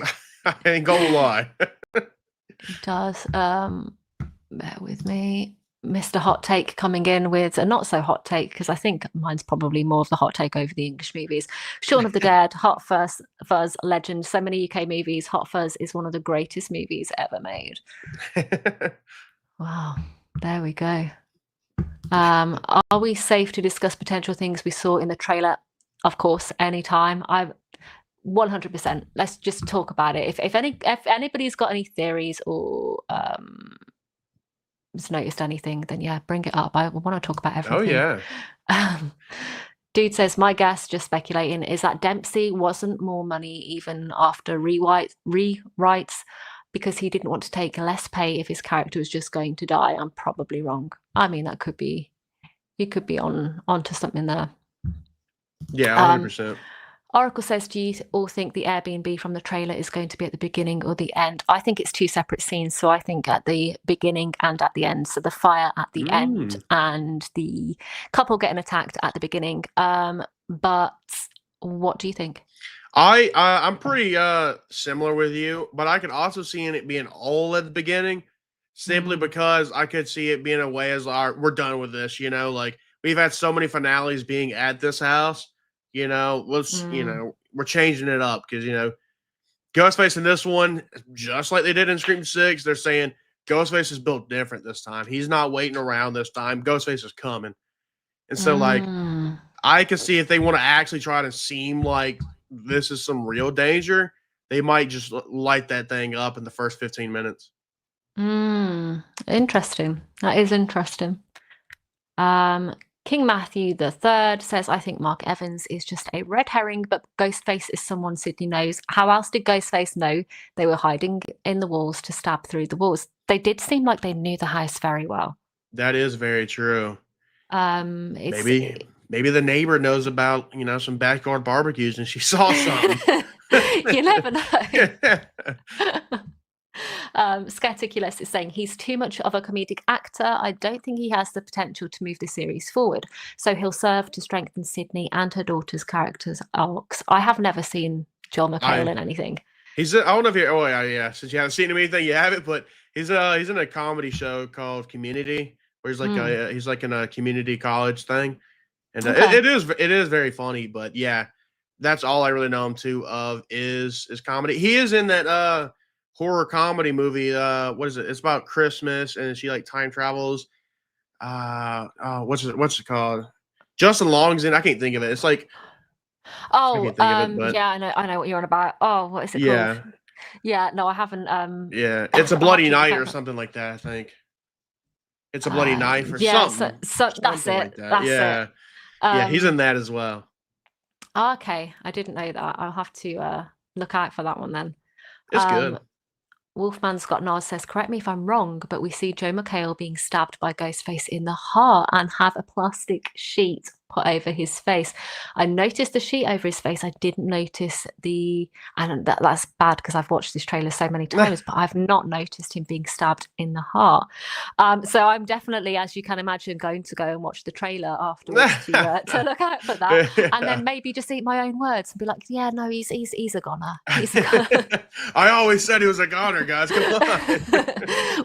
S2: I ain't gonna lie.
S1: He does. Bear with me. Mr. Hot Take coming in with a not so hot take, because I think mine's probably more of the hot take over the English movies. Shaun of the Dead, Hot Fuzz legend. So many UK movies. Hot Fuzz is one of the greatest movies ever made. Wow, there we go. Are we safe to discuss potential things we saw in the trailer? Of course, anytime. 100%. Let's just talk about it. If anybody's got any theories or has noticed anything, then yeah, bring it up. I want to talk about everything.
S2: Oh yeah.
S1: Dude says, my guess, just speculating, is that Dempsey wasn't more money even after rewrites because he didn't want to take less pay if his character was just going to die. I'm probably wrong. I mean, that could be, you could be onto something there.
S2: Yeah, 100%.
S1: Oracle says, do you all think the Airbnb from the trailer is going to be at the beginning or the end? I think it's two separate scenes. So I think at the beginning and at the end. So the fire at the end and the couple getting attacked at the beginning. But what do you think?
S2: I'm pretty similar with you, but I could also see it being all at the beginning, simply because I could see it being a way as we're done with this, like we've had so many finales being at this house, let's we're changing it up because Ghostface in this one, just like they did in Scream 6, they're saying Ghostface is built different this time. He's not waiting around this time. Ghostface is coming. And so I can see if they want to actually try to seem like this is some real danger, they might just light that thing up in the first 15 minutes.
S1: Interesting. That is interesting. King Matthew III says, I think Mark Evans is just a red herring, but Ghostface is someone Sydney knows. How else did Ghostface know they were hiding in the walls to stab through the walls? They did seem like they knew the house very well.
S2: That is very true. Maybe the neighbor knows about, some backyard barbecues and she saw something.
S1: You never know. Scaticulus is saying he's too much of a comedic actor. I don't think he has the potential to move the series forward. So he'll serve to strengthen Sydney and her daughter's characters' arcs. I have never seen Joel McHale in anything.
S2: I don't know if you. Oh yeah. Since you haven't seen him anything, you haven't. But he's in a comedy show called Community, where he's like in a community college thing, and it is very funny. But yeah, that's all I really know him of is comedy. He is in that horror comedy movie. What is it? It's about Christmas and she like time travels. What's it called? Justin Long's in. I can't think of it. It's like
S1: yeah, I know what you're on about. Oh, what is it called? Yeah, no, I haven't.
S2: Yeah, it's a bloody night or something like that. I think it's a bloody knife or something.
S1: So that's it.
S2: Like that. That's it. Yeah, he's in that as well.
S1: Okay, I didn't know that. I'll have to look out for that one then.
S2: It's good.
S1: Wolfman Scott Nars says, correct me if I'm wrong, but we see Joe McHale being stabbed by Ghostface in the heart and have a plastic sheet put over his face. I noticed the sheet over his face. I didn't notice and that's bad because I've watched this trailer so many times, but I've not noticed him being stabbed in the heart. So I'm definitely, as you can imagine, going to go and watch the trailer afterwards to look out for that, and then maybe just eat my own words and be like, yeah, no, he's a goner. He's a goner.
S2: I always said he was a goner, guys. Come on.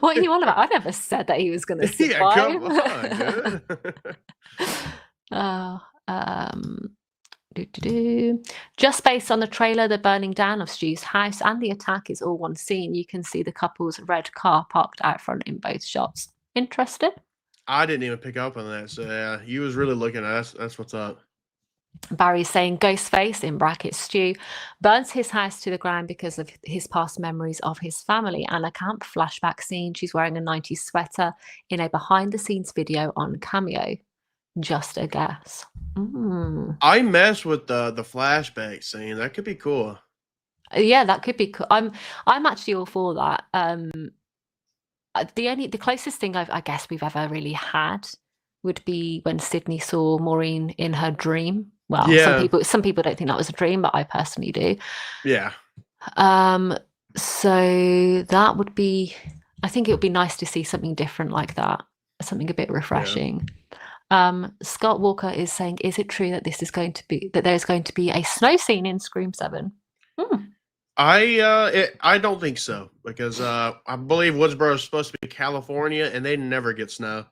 S1: What are you on about? I never said that he was going to survive.
S2: Yeah, come on,
S1: Just based on the trailer, the burning down of Stu's house and the attack is all one scene. You can see the couple's red car parked out front in both shots. Interested?
S2: I didn't even pick up on that. So yeah, you was really looking at us. That's what's up.
S1: Barry's saying Ghostface, in brackets Stu, burns his house to the ground because of his past memories of his family, and a camp flashback scene. She's wearing a 90s sweater in a behind-the-scenes video on Cameo. Just a guess.
S2: I mess with the flashback scene. That could be cool.
S1: Yeah, that could be cool. I'm actually all for that. The closest thing I guess we've ever really had would be when Sydney saw Maureen in her dream. Well, some people don't think that was a dream, but I personally do.
S2: Yeah.
S1: So that would be. I think it would be nice to see something different like that. Something a bit refreshing. Yeah. Scott Walker is saying, is it true that there's going to be a snow scene in Scream 7?
S2: I don't think so, because I believe Woodsboro is supposed to be California and they never get snow.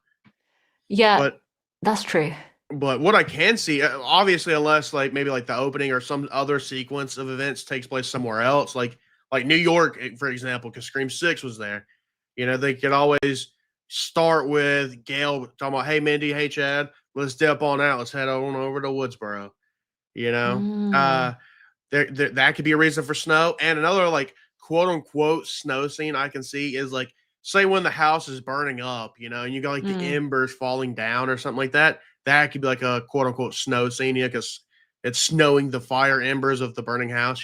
S1: Yeah, but that's true.
S2: But what I can see, obviously, unless maybe the opening or some other sequence of events takes place somewhere else, like New York, for example, because Scream 6 was there. They could always start with Gail talking about, hey, Mindy, hey, Chad, let's dip on out. Let's head on over to Woodsboro. that could be a reason for snow. And another like quote unquote snow scene I can see is like, say when the house is burning up, and you got like the embers falling down or something like that. That could be like a quote unquote snow scene, because it's snowing the fire embers of the burning house.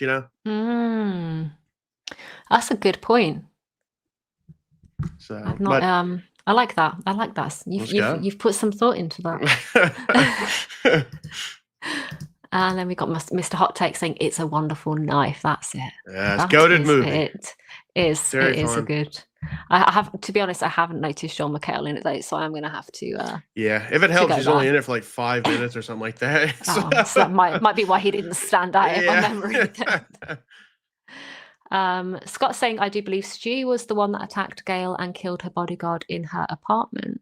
S1: That's a good point.
S2: So,
S1: I've not. I like that. I like that. You've put some thought into that. And then we got Mr. Hot Take saying it's a wonderful knife. That's it.
S2: Yeah, it's goated movie.
S1: It is a good. I have to be honest. I haven't noticed Sean McHale in it though, so I'm going to have to.
S2: Yeah, if it helps, he's only in it for like 5 minutes or something like that.
S1: So that might be why he didn't stand out in my memory. Scott's saying, I do believe Stu was the one that attacked Gail and killed her bodyguard in her apartment.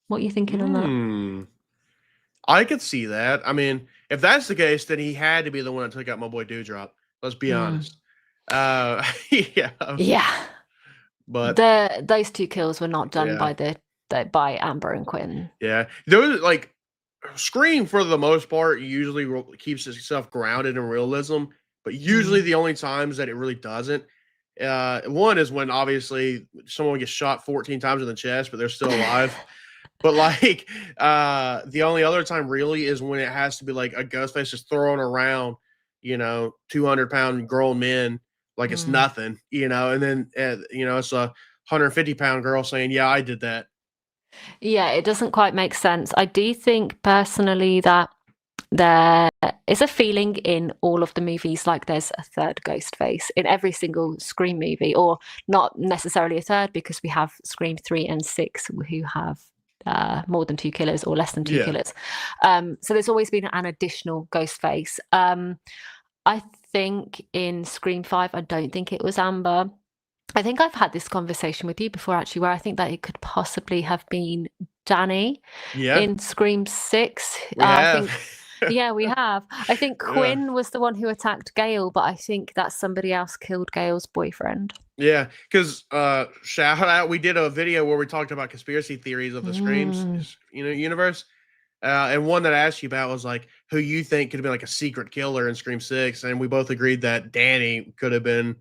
S1: What are you thinking on that?
S2: I could see that. I mean, if that's the case, then he had to be the one that took out my boy Dewdrop. Let's be honest. Yeah. But
S1: those two kills were not done by Amber and Quinn.
S2: Yeah. There was like Scream for the most part usually keeps itself grounded in realism, but usually the only times that it really doesn't. One is when obviously someone gets shot 14 times in the chest, but they're still alive. But like the only other time really is when it has to be like a Ghostface is throwing around, 200-pound grown men like it's nothing, and then it's a 150-pound girl saying, "Yeah, I did that."
S1: Yeah, it doesn't quite make sense. I do think personally that there is a feeling in all of the movies like there's a third Ghostface in every single Scream movie, or not necessarily a third, because we have Scream 3 and 6 who have more than 2 killers or less than 2 killers. So there's always been an additional Ghostface. I think in Scream 5, I don't think it was Amber. I think I've had this conversation with you before, actually, where I think that it could possibly have been Danny in Scream 6. Yeah, we have. I think Quinn was the one who attacked Gail, but I think that somebody else killed Gail's boyfriend.
S2: Yeah, because shout out, we did a video where we talked about conspiracy theories of the Screams, universe. And one that I asked you about was like who you think could have been like a secret killer in Scream 6, and we both agreed that Danny could have been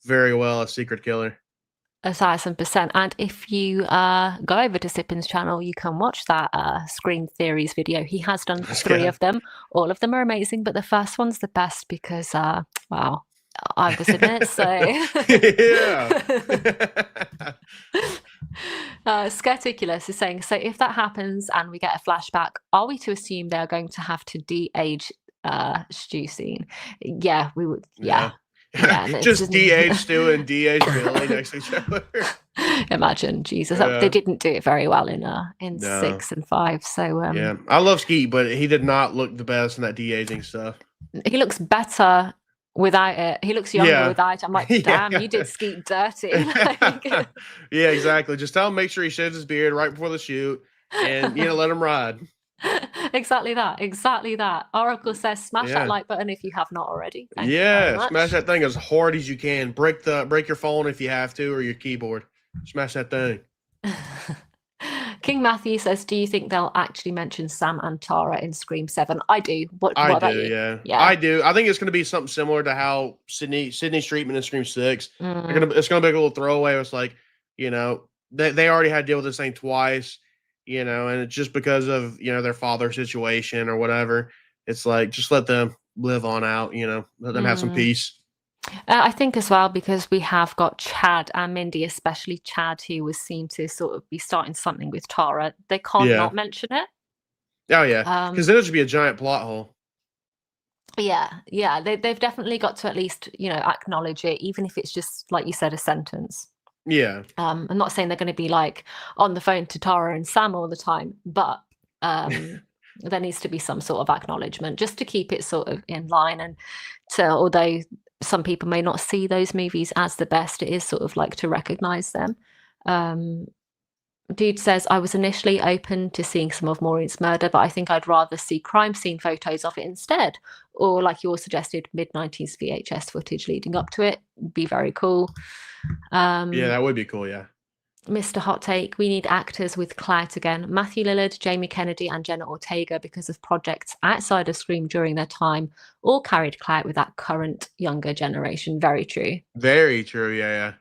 S2: very well a secret killer.
S1: 1,000%. And if you go over to Sippin's channel, you can watch that Scream Theories video. He has done 3 of them. All of them are amazing, but the first one's the best because, wow, I was in it. So, Sketiculous is saying, so if that happens and we get a flashback, are we to assume they're going to have to de-age Stu scene? Yeah, we would. Yeah.
S2: Just de-age Stu and de-age Billy next to each other.
S1: Imagine, Jesus. They didn't do it very well in 6 and 5. So
S2: yeah, I love Skeet, but he did not look the best in that de-aging stuff.
S1: He looks better without it. He looks younger without it. I'm like, damn, you did Skeet dirty.
S2: Yeah, exactly. Just tell him, make sure he shaves his beard right before the shoot, and let him ride.
S1: Exactly that. Oracle says smash that like button if you have not already. Thank you very much.
S2: Smash that thing as hard as you can. Break your phone if you have to, or your keyboard. Smash that thing.
S1: King Matthew says, do you think they'll actually mention Sam and Tara in Scream 7? I do. What about you?
S2: Yeah, I do. I think it's going to be something similar to how Sydney's treatment in Scream 6. It's going to be a little throwaway. It's like, they already had to deal with this thing twice. And it's just because of, their father situation or whatever. It's like, just let them live on out, let them have some peace.
S1: I think as well, because we have got Chad and Mindy, especially Chad, who was seen to sort of be starting something with Tara. They can't not mention it.
S2: Oh, yeah. Because then it should be a giant plot hole.
S1: Yeah. They've definitely got to at least, acknowledge it, even if it's just, like you said, a sentence.
S2: Yeah.
S1: I'm not saying they're going to be like on the phone to Tara and Sam all the time, but there needs to be some sort of acknowledgement just to keep it sort of in line. And although some people may not see those movies as the best, it is sort of like to recognize them. Dude says, I was initially open to seeing some of Maureen's murder, but I think I'd rather see crime scene photos of it instead. Or like you all suggested, mid-90s VHS footage leading up to it. Be very cool.
S2: Yeah, that would be cool, yeah.
S1: Mr. Hot Take, we need actors with clout again. Matthew Lillard, Jamie Kennedy, and Jenna Ortega, because of projects outside of Scream during their time, all carried clout with that current younger generation. Very true.
S2: Very true. Yeah.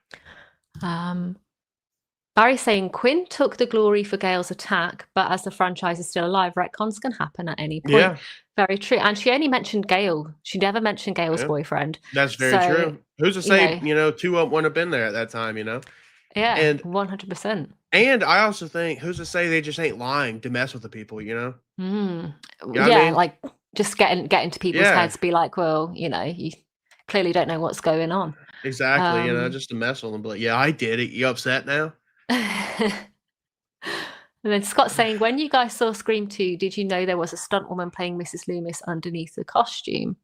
S1: Barry saying Quinn took the glory for Gail's attack, but as the franchise is still alive, retcons can happen at any point.
S2: Yeah.
S1: Very true. And she only mentioned Gail. She never mentioned Gail's boyfriend.
S2: That's very true. Who's to say, two wouldn't have been there at that time,
S1: Yeah,
S2: and
S1: 100%.
S2: And I also think, who's to say they just ain't lying to mess with the people,
S1: Yeah,
S2: I mean?
S1: like just get into people's heads, be like, well, you clearly don't know what's going on.
S2: Exactly, just to mess with them. But yeah, I did it. You upset now?
S1: And then Scott saying, when you guys saw Scream 2, did you know there was a stunt woman playing Mrs. Loomis underneath the costume?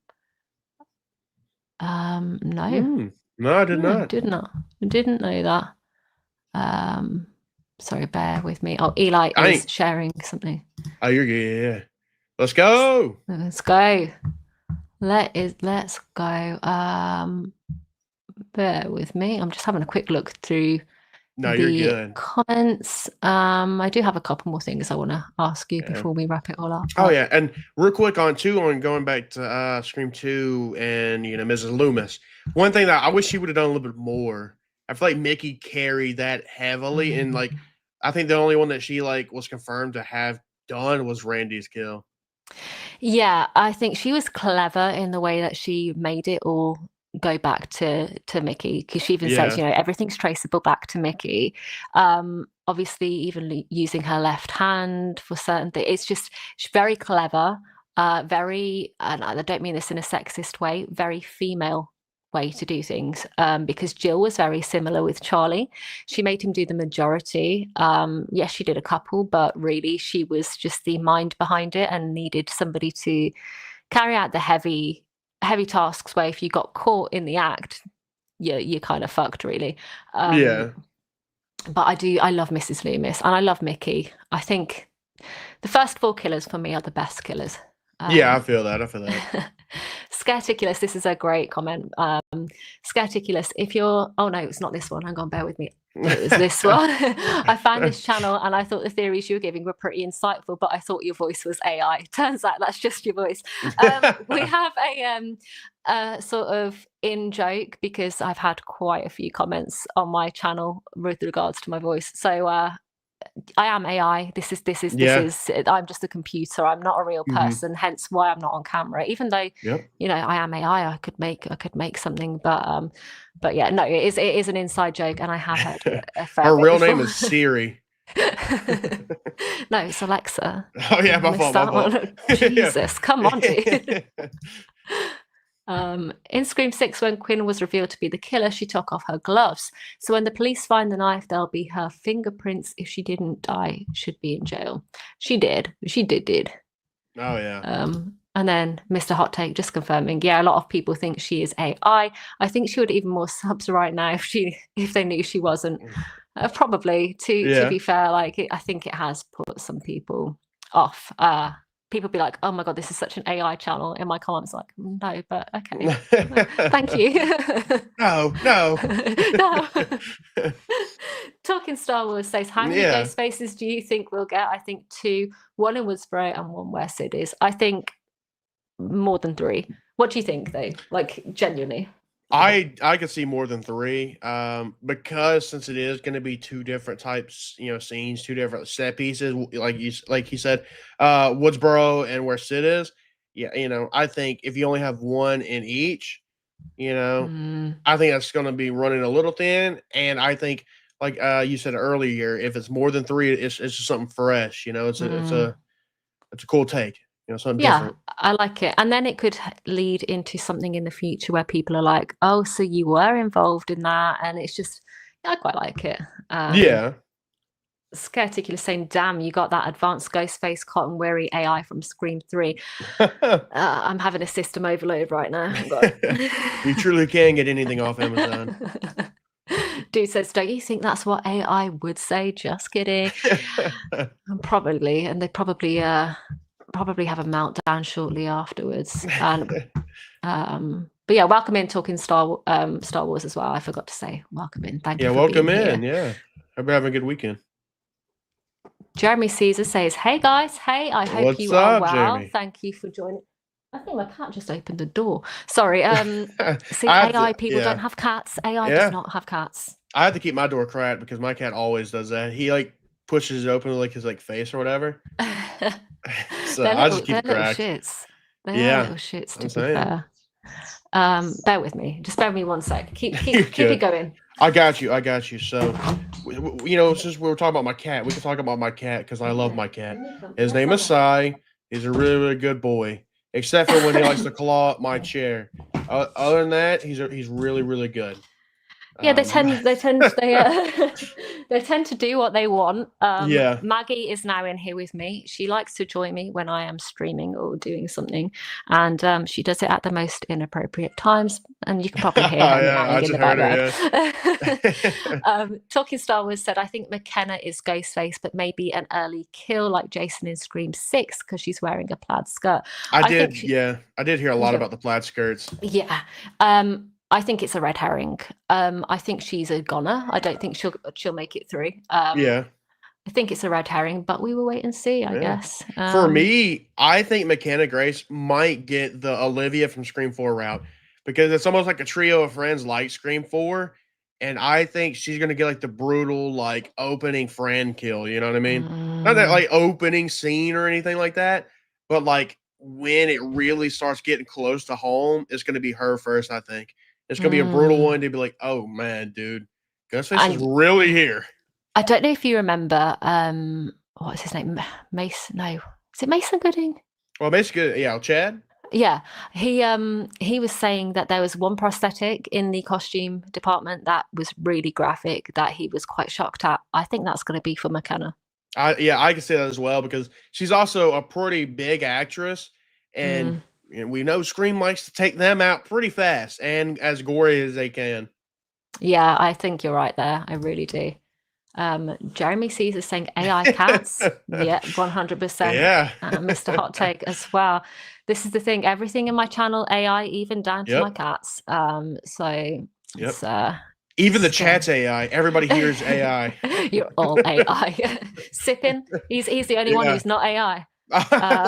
S1: No.
S2: No, I did not.
S1: Didn't know that. Sorry, bear with me. Oh, Eli is sharing something.
S2: Oh, you're good. Yeah. Let's go.
S1: Let's go. Let's go. Bear with me. I'm just having a quick look through the comments. I do have a couple more things I want to ask you before we wrap it all up.
S2: Oh yeah, and real quick on going back to Scream 2 and Mrs. Loomis. One thing that I wish she would have done a little bit more. I feel like Mickey carried that heavily, and like I think the only one that she was confirmed to have done was Randy's kill.
S1: Yeah, I think she was clever in the way that she made it all go back to Mickey, because she even says, everything's traceable back to Mickey. Obviously, even using her left hand for certain things, it's just she's very clever, very, and I don't mean this in a sexist way, very female way to do things, because Jill was very similar with Charlie. She made him do the majority. Yes, she did a couple, but really she was just the mind behind it and needed somebody to carry out the heavy tasks, where if you got caught in the act, you're kind of fucked, really. But I love Mrs. Loomis and I love Mickey. I think the first 4 killers for me are the best killers.
S2: Yeah, I feel that.
S1: Scareticulous, this is a great comment. Scareticulous, if you're... Oh, no, it's not this one. Hang on, bear with me. It was this one. I found this channel and I thought the theories you were giving were pretty insightful, but I thought your voice was AI. Turns out that's just your voice. We have a sort of in-joke, because I've had quite a few comments on my channel with regards to my voice. So I am AI. This is I'm just a computer. I'm not a real person, hence why I'm not on camera. Even though I am AI, I could make something, but yeah, no, it is an inside joke, and I have heard it a fair
S2: Her
S1: bit
S2: real
S1: before.
S2: name is Siri.
S1: No, it's Alexa.
S2: Oh yeah, my fault.
S1: Jesus, come on, dude. In Scream 6, when Quinn was revealed to be the killer, she took off her gloves. So when the police find the knife, there'll be her fingerprints. If she didn't die, should be in jail. She did. She did.
S2: Oh, yeah.
S1: And then Mr. Hot Take just confirming, yeah, a lot of people think she is AI. I think she would even more subs right now if they knew she wasn't. Probably, to be fair, I think it has put some people off. People be like, oh my God, this is such an AI channel. In my comments, like, no, but okay. Thank you.
S2: No.
S1: Talking Star Wars says, how many ghost faces do you think we'll get? I think 2, 1 in Woodsboro and 1 where Sid is. I think more than 3. What do you think, though? Like, genuinely.
S2: I could see more than 3, because since it is going to be 2 different types, scenes, 2 different set pieces, like he said, Woodsboro and where Sid is. Yeah, I think if you only have 1 in each, I think that's going to be running a little thin. And I think, like you said earlier, if it's more than 3, it's just something fresh. It's a cool take. Something different.
S1: I like it. And then it could lead into something in the future where people are like, oh, so you were involved in that. And it's just, I quite like it. Scareticulous saying, damn, you got that advanced Ghostface Cotton Weary AI from Scream 3. I'm having a system overload right now.
S2: You truly can get anything off Amazon.
S1: Dude says, don't you think that's what AI would say? Just kidding. Probably. And they probably have a meltdown shortly afterwards. And but yeah, welcome in, talking Star Wars as well. I forgot to say welcome in. Thank you.
S2: Yeah, welcome in. Yeah, Hope you're having a good weekend.
S1: Jeremy Caesar says, "Hey guys, hey, I hope
S2: What's
S1: you are
S2: up,
S1: well.
S2: Jeremy?
S1: Thank you for joining." I think my cat just opened the door. Sorry. See,
S2: I have
S1: AI
S2: to,
S1: people don't
S2: yeah,
S1: have cats. AI does
S2: yeah.
S1: not have cats.
S2: I have to keep my door cracked because my cat always does that. He like pushes it open with like his like face or whatever. So I just keep
S1: They're
S2: it
S1: little
S2: cracked.
S1: shits. They are
S2: Yeah,
S1: little shits, to
S2: I'm
S1: be
S2: saying.
S1: fair. Bear with me. Just bear with me one sec. Keep
S2: You're
S1: keep it
S2: good.
S1: going.
S2: I got you. I got you. So, you know, since we were talking about my cat, we can talk about my cat because I love
S1: Yeah.
S2: my cat. His
S1: Let's
S2: name
S1: have
S2: is Sai. He's a really, really good boy, except for when he likes to claw up my chair. Other than that, he's really, really good.
S1: Yeah, they
S2: Um,
S1: tend they they tend to do what they want.
S2: yeah.
S1: Maggie is now in here with me. She likes to join me when I am streaming or doing something, and she does it at the most inappropriate times. And you can probably hear her
S2: Yeah, I
S1: meowing in
S2: just
S1: the
S2: heard
S1: background.
S2: her. Yeah.
S1: Talking Star Wars said, "I think McKenna is Ghostface, but maybe an early kill like Jason in Scream 6 because she's wearing a plaid skirt."
S2: I
S1: I think
S2: did.
S1: she,
S2: Yeah, I did hear a lot
S1: yeah,
S2: about the plaid skirts.
S1: yeah. I think it's a red herring. I think she's a goner. I don't think she'll make it through.
S2: Yeah.
S1: I think it's a red herring, but we will wait and see, I
S2: Yeah.
S1: guess.
S2: For me, I think McKenna Grace might get the Olivia from Scream 4 route because it's almost like a trio of friends like Scream 4. And I think she's gonna get like the brutal, like opening friend kill, you know what I mean? Not that
S1: mm,
S2: like opening scene or anything like that, but like when it really starts getting close to home, it's gonna be her first, I think. It's gonna be a brutal
S1: mm.
S2: one to be like, oh man, dude, Ghostface is
S1: And
S2: really here.
S1: I don't know if you remember, what's his name? Mason? No, is it Mason Gooding?
S2: Well, basically, yeah, Chad.
S1: Yeah, he was saying that there was one prosthetic in the costume department that was really graphic that he was quite shocked at. I think that's going to be for McKenna.
S2: I can say that as well because she's also a pretty big actress, and
S1: Mm.
S2: we know Scream likes to take them out pretty fast and as gory as they can.
S1: Yeah, I think you're right there. I really do. Jeremy Caesar saying AI cats. Yeah, 100%.
S2: Yeah.
S1: Mr. Hot Take as well. This is the thing. Everything in my channel AI, even down to my
S2: Yep.
S1: cats. So
S2: Yep.
S1: it's
S2: Even the
S1: scary.
S2: chat's AI. Everybody hears AI.
S1: You're all AI. Sippin. He's the only one
S2: Yeah.
S1: who's not AI.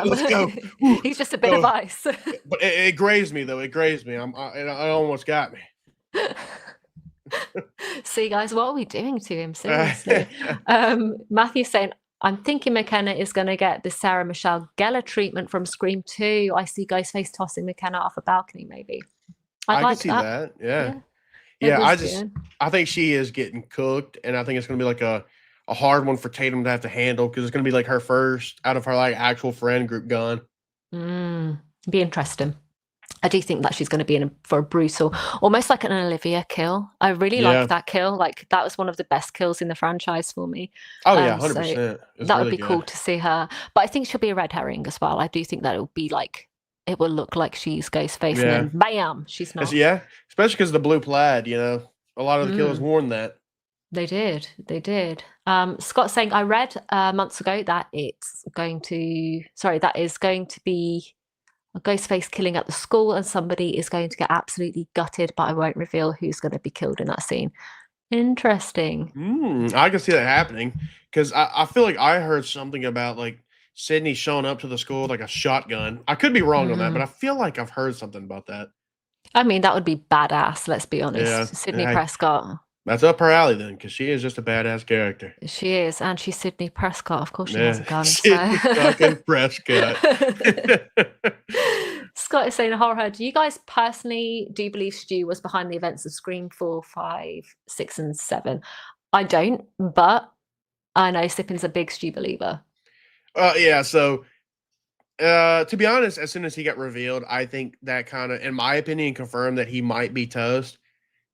S2: Let's go. Ooh,
S1: He's just a bit of
S2: go.
S1: ice.
S2: But it grazed me though. It grazed me. It almost got me.
S1: See, guys, what are we doing to him? Seriously. Matthew's saying, I'm thinking McKenna is going to get the Sarah Michelle Gellar treatment from Scream 2. I see Ghostface tossing McKenna off a balcony, maybe. I'd
S2: I can
S1: like
S2: see
S1: that.
S2: that. Yeah.
S1: Yeah, it
S2: Yeah,
S1: was good.
S2: I think she is getting cooked, and I think it's gonna be like a hard one for Tatum to have to handle because it's gonna be like her first out of her like actual friend group gone.
S1: Be interesting. I do think that she's going to be for a brutal, almost like an Olivia kill. I really like
S2: Yeah.
S1: that kill. Like that was one of the best kills in the franchise for me.
S2: Oh yeah,
S1: So
S2: 100%. It's
S1: that would
S2: really
S1: be cool
S2: good.
S1: to see her. But I think she'll be a red herring as well. I do think that it will be like it will look like she's Ghostface, and
S2: Yeah.
S1: then bam, she's not.
S2: Yeah, especially because the blue plaid. You know, a lot of the killers
S1: Mm,
S2: worn that.
S1: they did. They did. Scott saying I read months ago that it's going to. Sorry, that is going to be a Ghostface killing at the school, and somebody is going to get absolutely gutted, but I won't reveal who's going to be killed in that scene. Interesting.
S2: I can see that happening because I feel like I heard something about like Sydney showing up to the school with like a shotgun. I could be wrong on that, but I feel like I've heard something about that.
S1: I mean, that would be badass, let's be
S2: Yeah,
S1: honest. Sydney
S2: hey,
S1: Prescott.
S2: that's up her alley then because she is just a badass character.
S1: She is, and she's Sydney Prescott. Of course, she has
S2: Yeah,
S1: a gun.
S2: Sydney fucking Prescott.
S1: Scott is saying, horror. Do you guys personally do you believe Stu was behind the events of Scream 4, 5, 6, and 7? I don't, but I know Sippin's a big Stu believer.
S2: Yeah, so to be honest, as soon as he got revealed, I think that kind of, in my opinion, confirmed that he might be toast.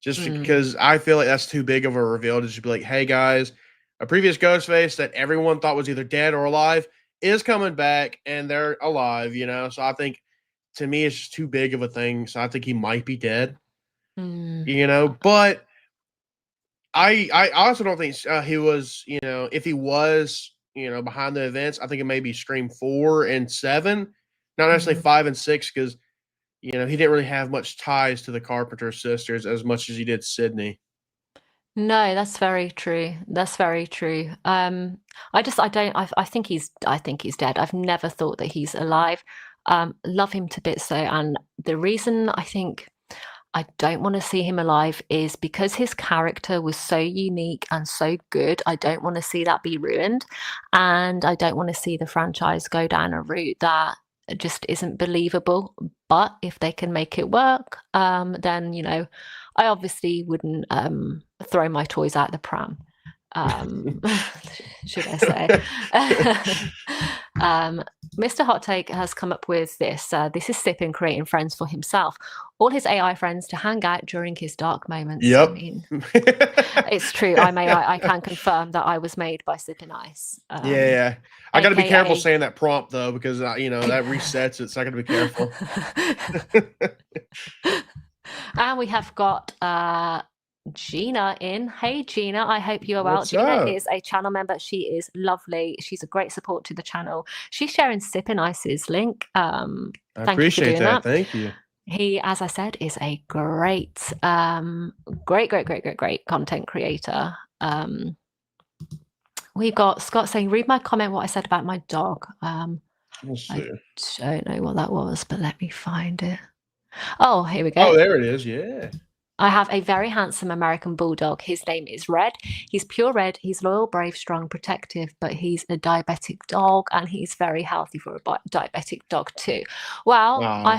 S2: Just
S1: Mm,
S2: because I feel like that's too big of a reveal to just be like, hey guys, a previous Ghostface that everyone thought was either dead or alive is coming back and they're alive, you know? So I think to me, it's just too big of a thing. So I think he might be dead,
S1: mm,
S2: you know? But I also don't think he was, you know, if he was, you know, behind the events, I think it may be Scream 4 and 7, not necessarily
S1: mm.
S2: 5 and 6, because, you know, he didn't really have much ties to the Carpenter sisters as much as he did Sydney.
S1: No, that's very true. That's very true. I think he's dead. I've never thought that he's alive. Love him to bits though, and the reason I think I don't want to see him alive is because his character was so unique and so good. I don't want to see that be ruined, and I don't want to see the franchise go down a route that just isn't believable. But if they can make it work, then I obviously wouldn't throw my toys out the pram. Um, should I say? Mr. Hot Take has come up with this. This is Sippin creating friends for himself, all his AI friends to hang out during his dark moments. I
S2: Yep.
S1: mean, it's true. I can confirm that I was made by Sippin Ice.
S2: Yeah. I got to be careful
S1: AKA
S2: saying that prompt though, because that resets it. So I got to be careful.
S1: And we have got Gina in. Hey Gina, I hope you are well.
S2: What's
S1: Gina
S2: up?
S1: is a channel member. She is lovely. She's a great support to the channel. She's sharing Sippin Ice's link.
S2: I
S1: Thank you for
S2: appreciate
S1: doing
S2: that.
S1: that.
S2: Thank you.
S1: He, as I said, is a great content creator. We've got Scott saying, read my comment what I said about my dog.
S2: Let's see.
S1: I don't know what that was, but let me find it. Oh, here we
S2: Oh,
S1: go.
S2: there it is. Yeah.
S1: I have a very handsome American bulldog. His name is Red. He's pure red. He's loyal, brave, strong, protective, but he's a diabetic dog, and he's very healthy for a diabetic dog too. Well,
S2: Wow.
S1: I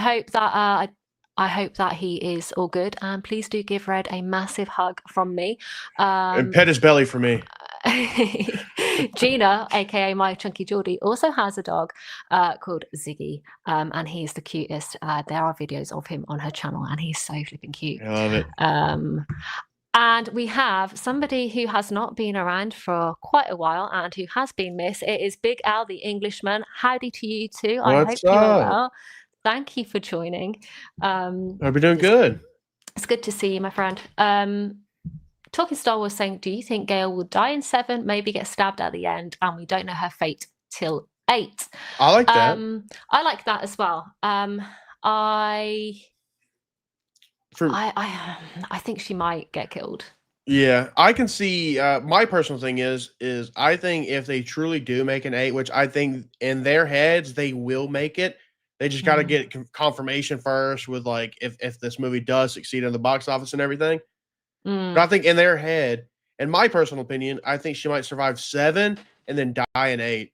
S1: hope that he is all good, and please do give Red a massive hug from me.
S2: And pet his belly for me.
S1: Gina, aka my chunky Geordie, also has a dog called Ziggy, and he's the cutest. There are videos of him on her channel, and he's so flipping cute.
S2: I love it.
S1: And we have somebody who has not been around for quite a while and who has been missed. It is Big Al, the Englishman. Howdy to you too. I hope you are well. Thank you for joining.
S2: Hope you're doing good.
S1: It's good to see you, my friend. Talking Star Wars saying, do you think Gail will die in 7, maybe get stabbed at the end, and we don't know her fate till 8?
S2: I like that.
S1: I like that as well. I think she might get killed.
S2: Yeah, I can see. My personal thing is I think if they truly do make an 8, which I think in their heads they will make it, they just got to get confirmation first with like if this movie does succeed in the box office and everything. But I think in their head, in my personal opinion, I think she might survive 7 and then die in 8.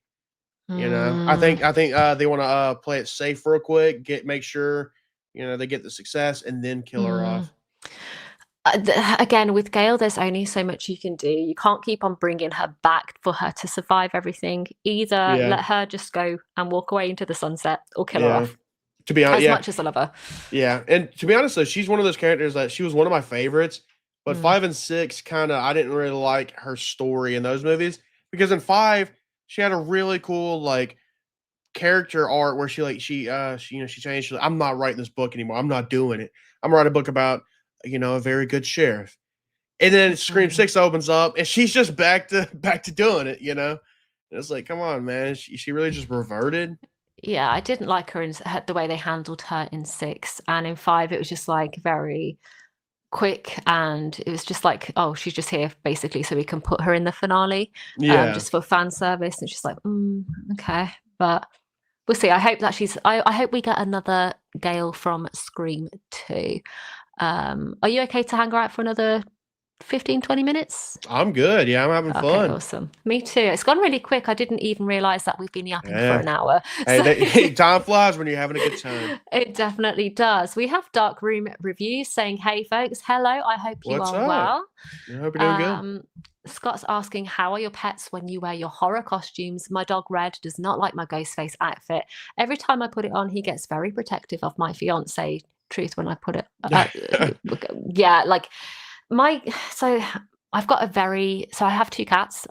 S2: You know, I think they want to play it safe real quick, make sure they get the success and then kill her off.
S1: Again, with Gail, there's only so much you can do. You can't keep on bringing her back for her to survive everything. Either let her just go and walk away into the sunset, or kill her off.
S2: To be honest,
S1: as much as I love her.
S2: Yeah, and to be honest, though, she's one of those characters that she was one of my favorites. But 5 and 6, kind of, I didn't really like her story in those movies, because in 5 she had a really cool like character art where she changed. She's like, I'm not writing this book anymore. I'm not doing it. I'm gonna write a book about a very good sheriff. And then Scream 6 opens up and she's just back to doing it. And it's like, come on, man. She really just reverted.
S1: Yeah, I didn't like her in the way they handled her in 6, and in 5 it was just like very quick, and it was just like, oh, she's just here basically so we can put her in the finale, just for fan service. And she's like, okay, but we'll see. I hope that I hope we get another Gail from Scream 2. Are you okay to hang out for another 15-20 minutes?
S2: I'm good. Yeah, I'm having fun.
S1: Awesome. Me too. It's gone really quick. I didn't even realize that we've been yapping for an hour.
S2: Hey, time flies when you're having a good time.
S1: It definitely does. We have Dark Room Reviews saying, hey folks, hello, I hope you are well.
S2: I hope you're doing good.
S1: Scott's asking, how are your pets when you wear your horror costumes? My dog Red does not like my Ghostface outfit. Every time I put it on, he gets very protective of my fiance. Truth, when I put it I've got I have 2 cats.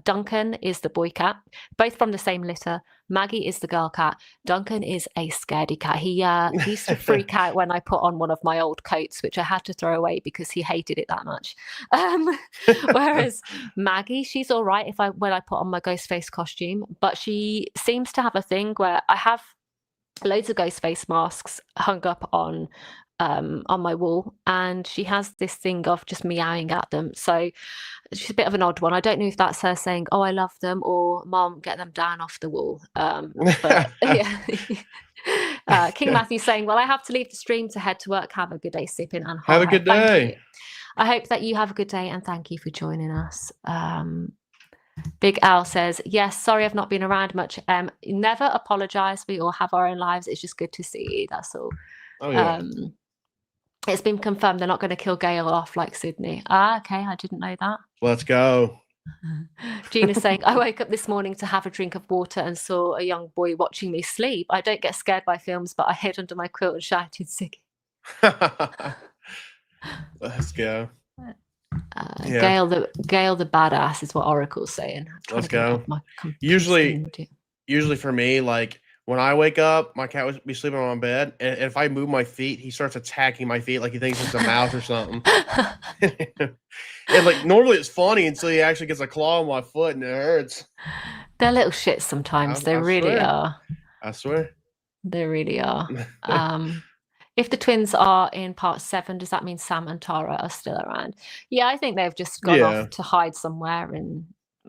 S1: Duncan is the boy cat, both from the same litter. Maggie is the girl cat. Duncan is a scaredy cat. He used to freak out when I put on one of my old coats, which I had to throw away because he hated it that much. Whereas Maggie, she's all right when I put on my Ghostface costume, but she seems to have a thing where I have loads of Ghostface masks hung up on on my wall, and she has this thing of just meowing at them. So she's a bit of an odd one. I don't know if that's her saying, "Oh, I love them," or "Mom, get them down off the wall." But yeah. King Matthew saying, "Well, I have to leave the stream to head to work. Have a good day, Sippin, and
S2: Have a good
S1: thank
S2: day.
S1: you. I hope that you have a good day, and thank you for joining us." Big Al says, "Yes, sorry I've not been around much. Never apologize. We all have our own lives. It's just good to see you. That's all."
S2: Oh yeah.
S1: It's been confirmed they're not going to kill Gail off like Sydney. Okay, I didn't know that.
S2: Let's go.
S1: Gina's saying, "I woke up this morning to have a drink of water and saw a young boy watching me sleep. I don't get scared by films, but I hid under my quilt and shouted, 'Siggy.'"
S2: Let's go.
S1: Yeah. Gail the badass is what Oracle's saying.
S2: Let's go. Usually for me, like when I wake up, my cat would be sleeping on my bed, and if I move my feet, he starts attacking my feet like he thinks it's a mouse or something. And like normally it's funny until he actually gets a claw on my foot and it hurts.
S1: They're little shits sometimes. They really are.
S2: I swear.
S1: They really are. If the twins are in part 7, does that mean Sam and Tara are still around? Yeah, I think they've just gone off to hide somewhere and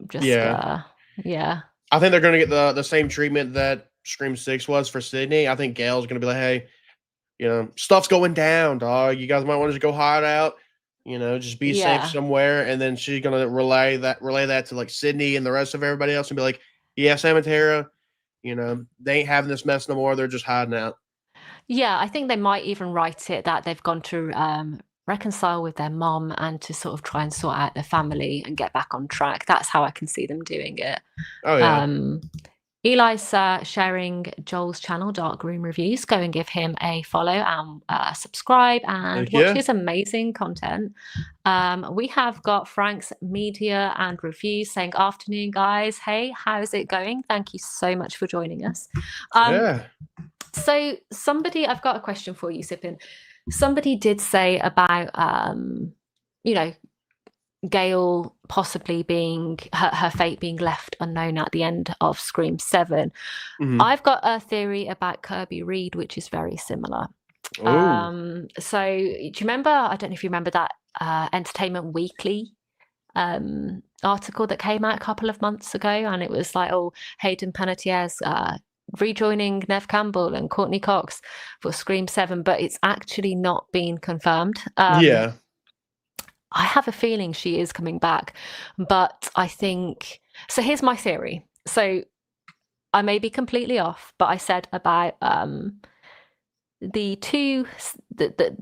S1: just yeah.
S2: I think they're going to get the same treatment that Scream 6 was for Sydney. I think Gail's going to be like, "Hey, stuff's going down, dog. You guys might want to just go hide out. Just be safe somewhere." And then she's going to relay that to like Sydney and the rest of everybody else and be like, "Yeah, Sam and Tara, they ain't having this mess no more. They're just hiding out."
S1: Yeah, I think they might even write it that they've gone to reconcile with their mom and to sort of try and sort out their family and get back on track. That's how I can see them doing it.
S2: Oh yeah.
S1: Eli's sharing Joel's channel, Dark Room Reviews. Go and give him a follow and subscribe and watch his amazing content. We have got Frank's Media and Reviews saying, "Afternoon, guys. Hey, how's it going? Thank you so much for joining us." So I've got a question for you, Sippin. Somebody did say about, Gail possibly being her fate being left unknown at the end of Scream 7.
S2: Mm-hmm.
S1: I've got a theory about Kirby Reed, which is very similar. So do you remember? I don't know if you remember that Entertainment Weekly article that came out a couple of months ago, and it was like, Hayden Panettiere's rejoining Nev Campbell and Courtney Cox for Scream 7, but it's actually not been confirmed. I have a feeling she is coming back, but I think so. Here's my theory. So I may be completely off, but I said about the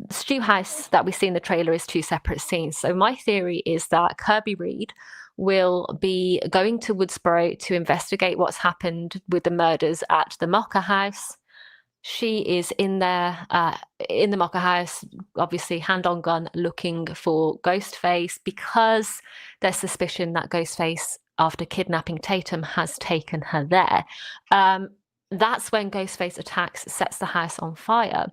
S1: stew house that we see in the trailer is 2 separate scenes. So my theory is that Kirby Reed will be going to Woodsboro to investigate what's happened with the murders at the Mocker house. She is in there, in the Mocker house, obviously hand on gun, looking for Ghostface because there's suspicion that Ghostface, after kidnapping Tatum, has taken her there. That's when Ghostface attacks, sets the house on fire.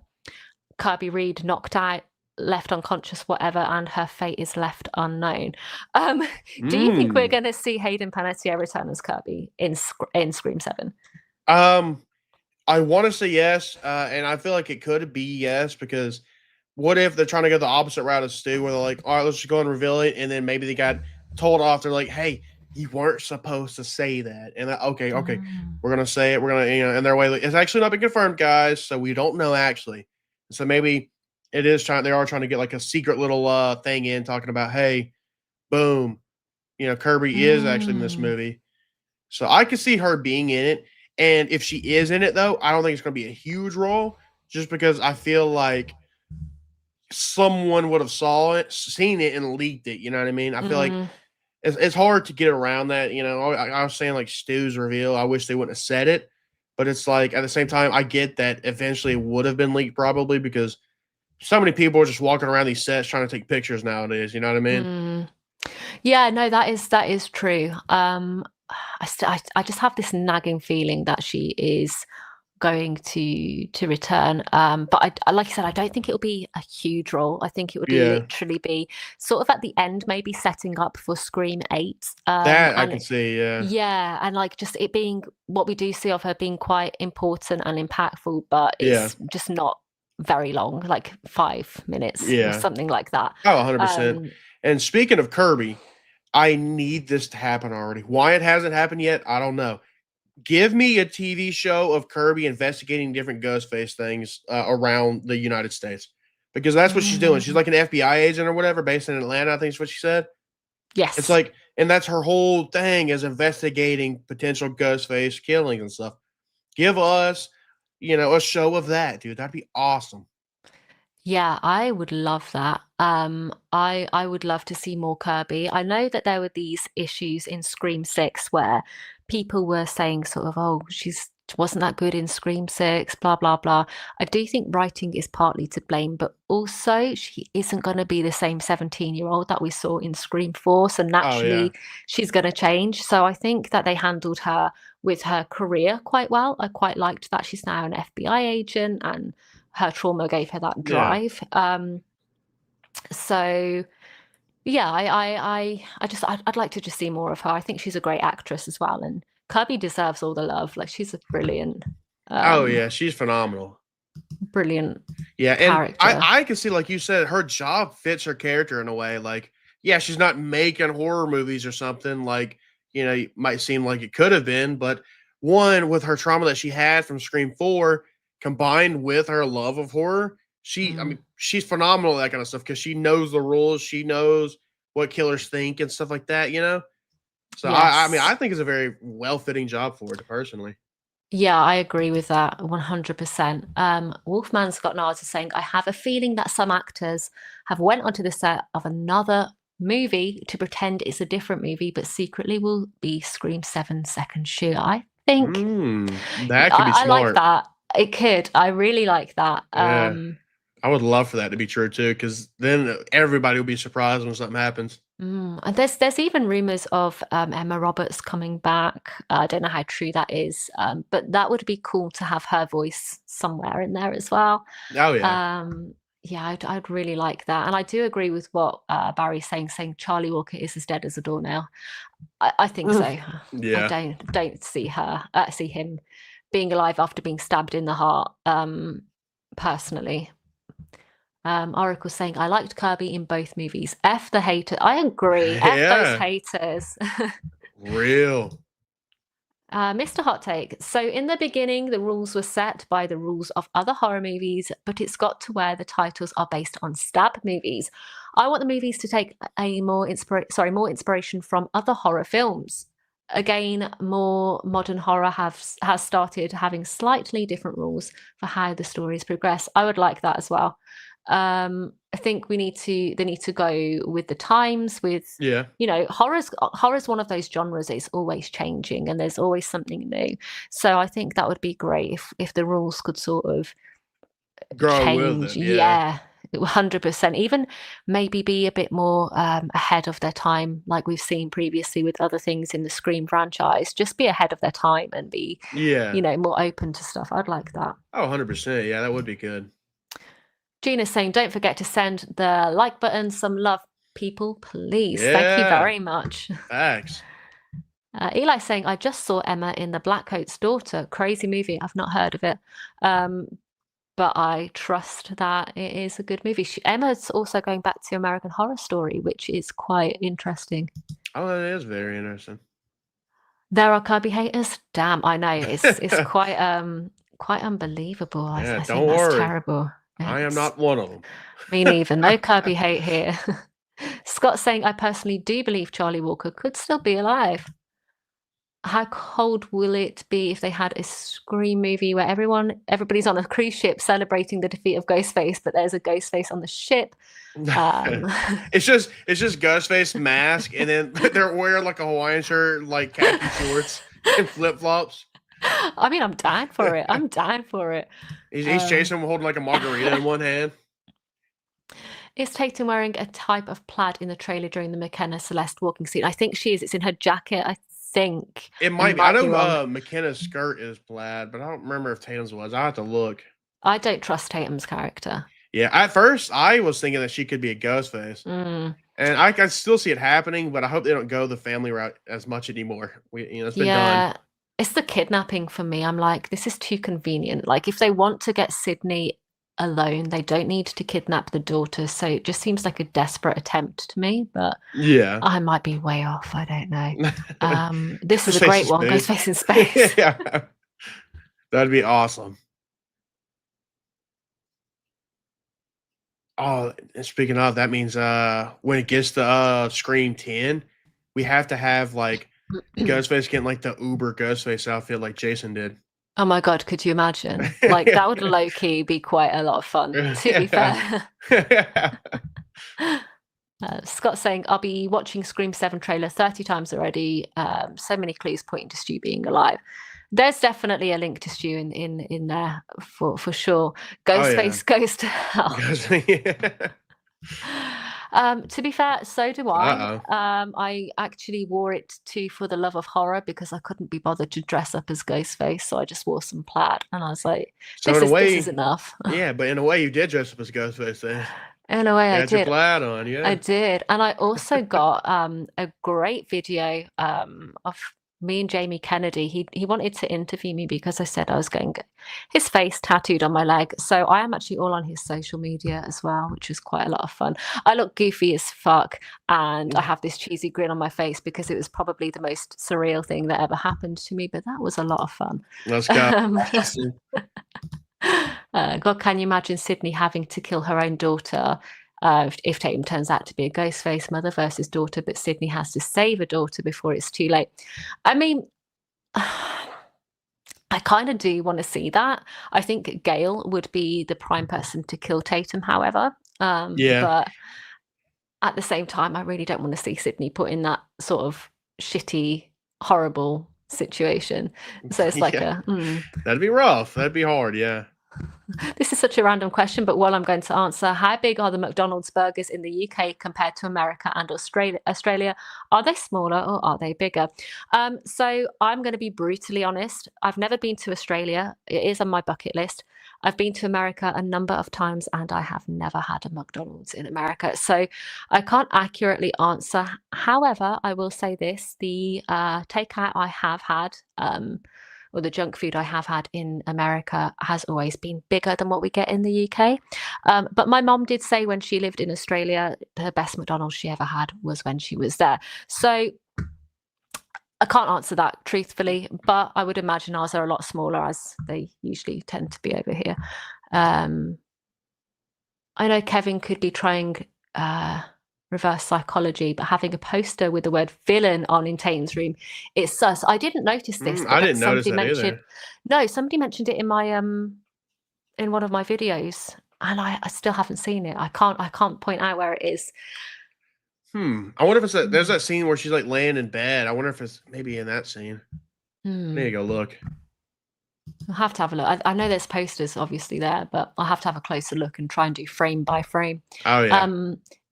S1: Kirby Reed knocked out, left unconscious, whatever, and her fate is left unknown. Do you think we're going to see Hayden Panettiere return as Kirby in Scream 7?
S2: I want to say yes, and I feel like it could be yes, because what if they're trying to go the opposite route as Stu, where they're like, "All right, let's just go and reveal it," and then maybe they got told off. They're like, "Hey, you weren't supposed to say that," and okay, we're gonna say it. We're gonna, and their way, it's actually not been confirmed, guys, so we don't know actually. So maybe it is they are trying to get like a secret little thing in, talking about, hey, boom, Kirby is actually in this movie. So I could see her being in it. And if she is in it, though, I don't think it's going to be a huge role, just because I feel like someone would have seen it and leaked it. You know what I mean? I feel like it's hard to get around that. I was saying like Stu's reveal. I wish they wouldn't have said it, but it's like at the same time, I get that eventually it would have been leaked probably because so many people are just walking around these sets trying to take pictures nowadays. You know what I mean?
S1: Yeah, no, that is true. I just have this nagging feeling that she is going to return. But I like I said, I don't think it'll be a huge role. I think it would literally be sort of at the end, maybe setting up for Scream 8.
S2: That I can see, yeah.
S1: Yeah, and like just it being what we do see of her being quite important and impactful, but it's just not very long, like 5 minutes or
S2: Yeah.
S1: something like that.
S2: Oh, 100%.
S1: Um,
S2: And speaking of Kirby, I need this to happen already. Why it hasn't happened yet, I don't know. Give me a TV show of Kirby investigating different Ghostface things around the United States, because that's what she's doing. She's
S1: mm,
S2: like an FBI agent or whatever, based in Atlanta, I think is what she said. It's
S1: yes.
S2: like, and that's her whole thing, is investigating potential Ghostface killings and stuff. Give us, a show of that, dude. That'd be awesome.
S1: Yeah, I would love that. I would love to see more Kirby. I know that there were these issues in Scream 6 where people were saying sort of, oh, she's wasn't that good in Scream 6, blah blah blah. I do think writing is partly to blame, but also she isn't going to be the same 17-year-old that we saw in Scream 4, so
S2: Oh yeah,
S1: naturally she's going to change. So I think that they handled her with her career quite well. I quite liked that she's now an FBI agent and her trauma gave her that
S2: yeah.
S1: drive. So yeah, I'd like to just see more of her. I think she's a great actress as well, and Kirby deserves all the love. Like she's a brilliant,
S2: Oh
S1: um,
S2: yeah, she's phenomenal.
S1: brilliant
S2: Yeah, and I
S1: character.
S2: I can see, like you said, her job fits her character in a way. Like, yeah, she's not making horror movies or something like, it might seem like it could have been, but one, with her trauma that she had from Scream 4, combined with her love of horror, I
S1: Mm,
S2: mean, she's phenomenal at that kind of stuff, because she knows the rules, she knows what killers think and stuff like that. So I mean,
S1: yes.
S2: I think it's a very well fitting job for her personally.
S1: Yeah, I agree with that 100%. Wolfman Scott Nars is saying, I have a feeling that some actors have went onto the set of another movie to pretend it's a different movie, but secretly will be Scream 7 second shoot. I think
S2: That could be
S1: I like
S2: smart.
S1: that. It could. I really like that.
S2: Yeah. I would love for that to be true too, because then everybody will be surprised when something happens.
S1: And there's even rumors of Emma Roberts coming back. I don't know how true that is, but that would be cool to have her voice somewhere in there as well.
S2: Oh yeah,
S1: Um, yeah, I'd really like that, and I do agree with what Barry's saying Charlie Walker is as dead as a doornail. I think so. I
S2: yeah,
S1: don't see him being alive after being stabbed in the heart. Personally. Oracle saying, I liked Kirby in both movies. F the hater. I agree. F those
S2: yeah.
S1: haters.
S2: Real.
S1: Mr. Hot Take. So, in the beginning, the rules were set by the rules of other horror movies, but it's got to where the titles are based on stab movies. I want the movies to take more inspiration from other horror films. Again, more modern horror has started having slightly different rules for how the stories progress. I would like that as well. I think they need to go with the times. With
S2: Yeah.
S1: horror's one of those genres that's always changing, and there's always something new. So I think that would be great if the rules could sort of
S2: Grow with
S1: change.
S2: it. Yeah.
S1: Yeah. 100%, even maybe be a bit more ahead of their time, like we've seen previously with other things in the Scream franchise. Just be ahead of their time and be,
S2: Yeah.
S1: more open to stuff. I'd like that.
S2: Oh, 100%. Yeah, that would be good.
S1: Gina's saying, don't forget to send the like button some love, people, please. Thank you
S2: Yeah.
S1: very much.
S2: Facts.
S1: Eli's saying, I just saw Emma in The Blackcoat's Daughter. Crazy movie. I've not heard of it. But I trust that it is a good movie. Emma's also going back to American Horror Story, which is quite interesting.
S2: Oh, that is very interesting.
S1: There are Kirby haters. Damn, I know. It's quite unbelievable.
S2: Yeah,
S1: I
S2: don't
S1: think that's
S2: worry.
S1: terrible.
S2: I am
S1: It's
S2: not one of them.
S1: Me neither. No Kirby hate here. Scott's saying, I personally do believe Charlie Walker could still be alive. How cold will it be if they had a Scream movie where everybody's on a cruise ship celebrating the defeat of Ghostface, but there's a Ghostface on the ship?
S2: It's just Ghostface mask, and then they're wearing like a Hawaiian shirt, like khaki shorts and flip flops.
S1: I mean, I'm down for it. I'm down for it.
S2: He's chasing him holding like a margarita in one hand.
S1: Is Tatum wearing a type of plaid in the trailer during the McKenna Celeste walking scene? I think she is. It's in her jacket, I think.
S2: It
S1: I
S2: might be. I
S1: might be
S2: know
S1: wrong.
S2: McKenna's skirt is plaid, but I don't remember if Tatum's was. I have to look.
S1: I don't trust Tatum's character.
S2: Yeah, at first I was thinking that she could be a Ghostface,
S1: Mm.
S2: and I can still see it happening, but I hope they don't go the family route as much anymore. It's been
S1: Yeah,
S2: done.
S1: it's the kidnapping for me. I'm like, this is too convenient. Like, if they want to get Sydney alone. They don't need to kidnap the daughter. So it just seems like a desperate attempt to me, but
S2: Yeah.
S1: I might be way off. I don't know. This is a
S2: Ghostface
S1: great
S2: in
S1: one.
S2: space.
S1: Ghostface in space.
S2: Yeah. That'd be awesome. Oh, and speaking of, that means when it gets to Scream 10, we have to have like Ghostface getting like the Uber Ghostface outfit like Jason did.
S1: Oh my God, could you imagine? Like that would low key be quite a lot of fun, to be fair. Scott's saying, I'll be watching Scream 7 trailer 30 times already. So many clues pointing to Stu being alive. There's definitely a link to Stu in there for sure. Ghostface goes to hell. To be fair, so do I. I actually wore it too for the love of horror because I couldn't be bothered to dress up as Ghostface, so I just wore some plaid, and I was like,
S2: So
S1: this
S2: in a way,
S1: is enough.
S2: Yeah, but in a way, you did dress up as Ghostface then.
S1: In a way,
S2: You
S1: I
S2: had your
S1: did.
S2: plaid on, yeah.
S1: I did, and I also got a great video of me and Jamie Kennedy. He wanted to interview me because I said I was going to get his face tattooed on my leg. So I am actually all on his social media as well, which was quite a lot of fun. I look goofy as fuck, and I have this cheesy grin on my face because it was probably the most surreal thing that ever happened to me. But that was a lot of fun.
S2: Let's go.
S1: God, can you imagine Sydney having to kill her own daughter if Tatum turns out to be a ghost face, mother versus daughter, but Sydney has to save a daughter before it's too late? I mean, I kind of do want to see that. I think Gail would be the prime person to kill Tatum, however. But at the same time, I really don't want to see Sydney put in that sort of shitty, horrible situation. So it's like
S2: that'd be rough. That'd be hard, yeah.
S1: This is such a random question, but one I'm going to answer. How big are the McDonald's burgers in the UK compared to America and Australia? Are they smaller or are they bigger? So I'm going to be brutally honest. I've never been to Australia. It is on my bucket list. I've been to America a number of times and I have never had a McDonald's in America. So I can't accurately answer. However, I will say this, the takeout I have had, or the junk food I have had in America has always been bigger than what we get in the UK. But my mom did say when she lived in Australia, the best McDonald's she ever had was when she was there. So I can't answer that truthfully, but I would imagine ours are a lot smaller as they usually tend to be over here. I know Kevin could be trying reverse psychology, but having a poster with the word villain on in Tatum's room, it's sus. I didn't notice this.
S2: I didn't notice that either.
S1: No, somebody mentioned it in my in one of my videos, and I still haven't seen it. I can't point out where it is.
S2: I wonder if it's there's that scene where she's like laying in bed. I wonder if it's maybe in that scene. There you go. Look.
S1: I'll have to have a look. I know there's posters obviously there, but I'll have to have a closer look and try and do frame by frame.
S2: Oh yeah.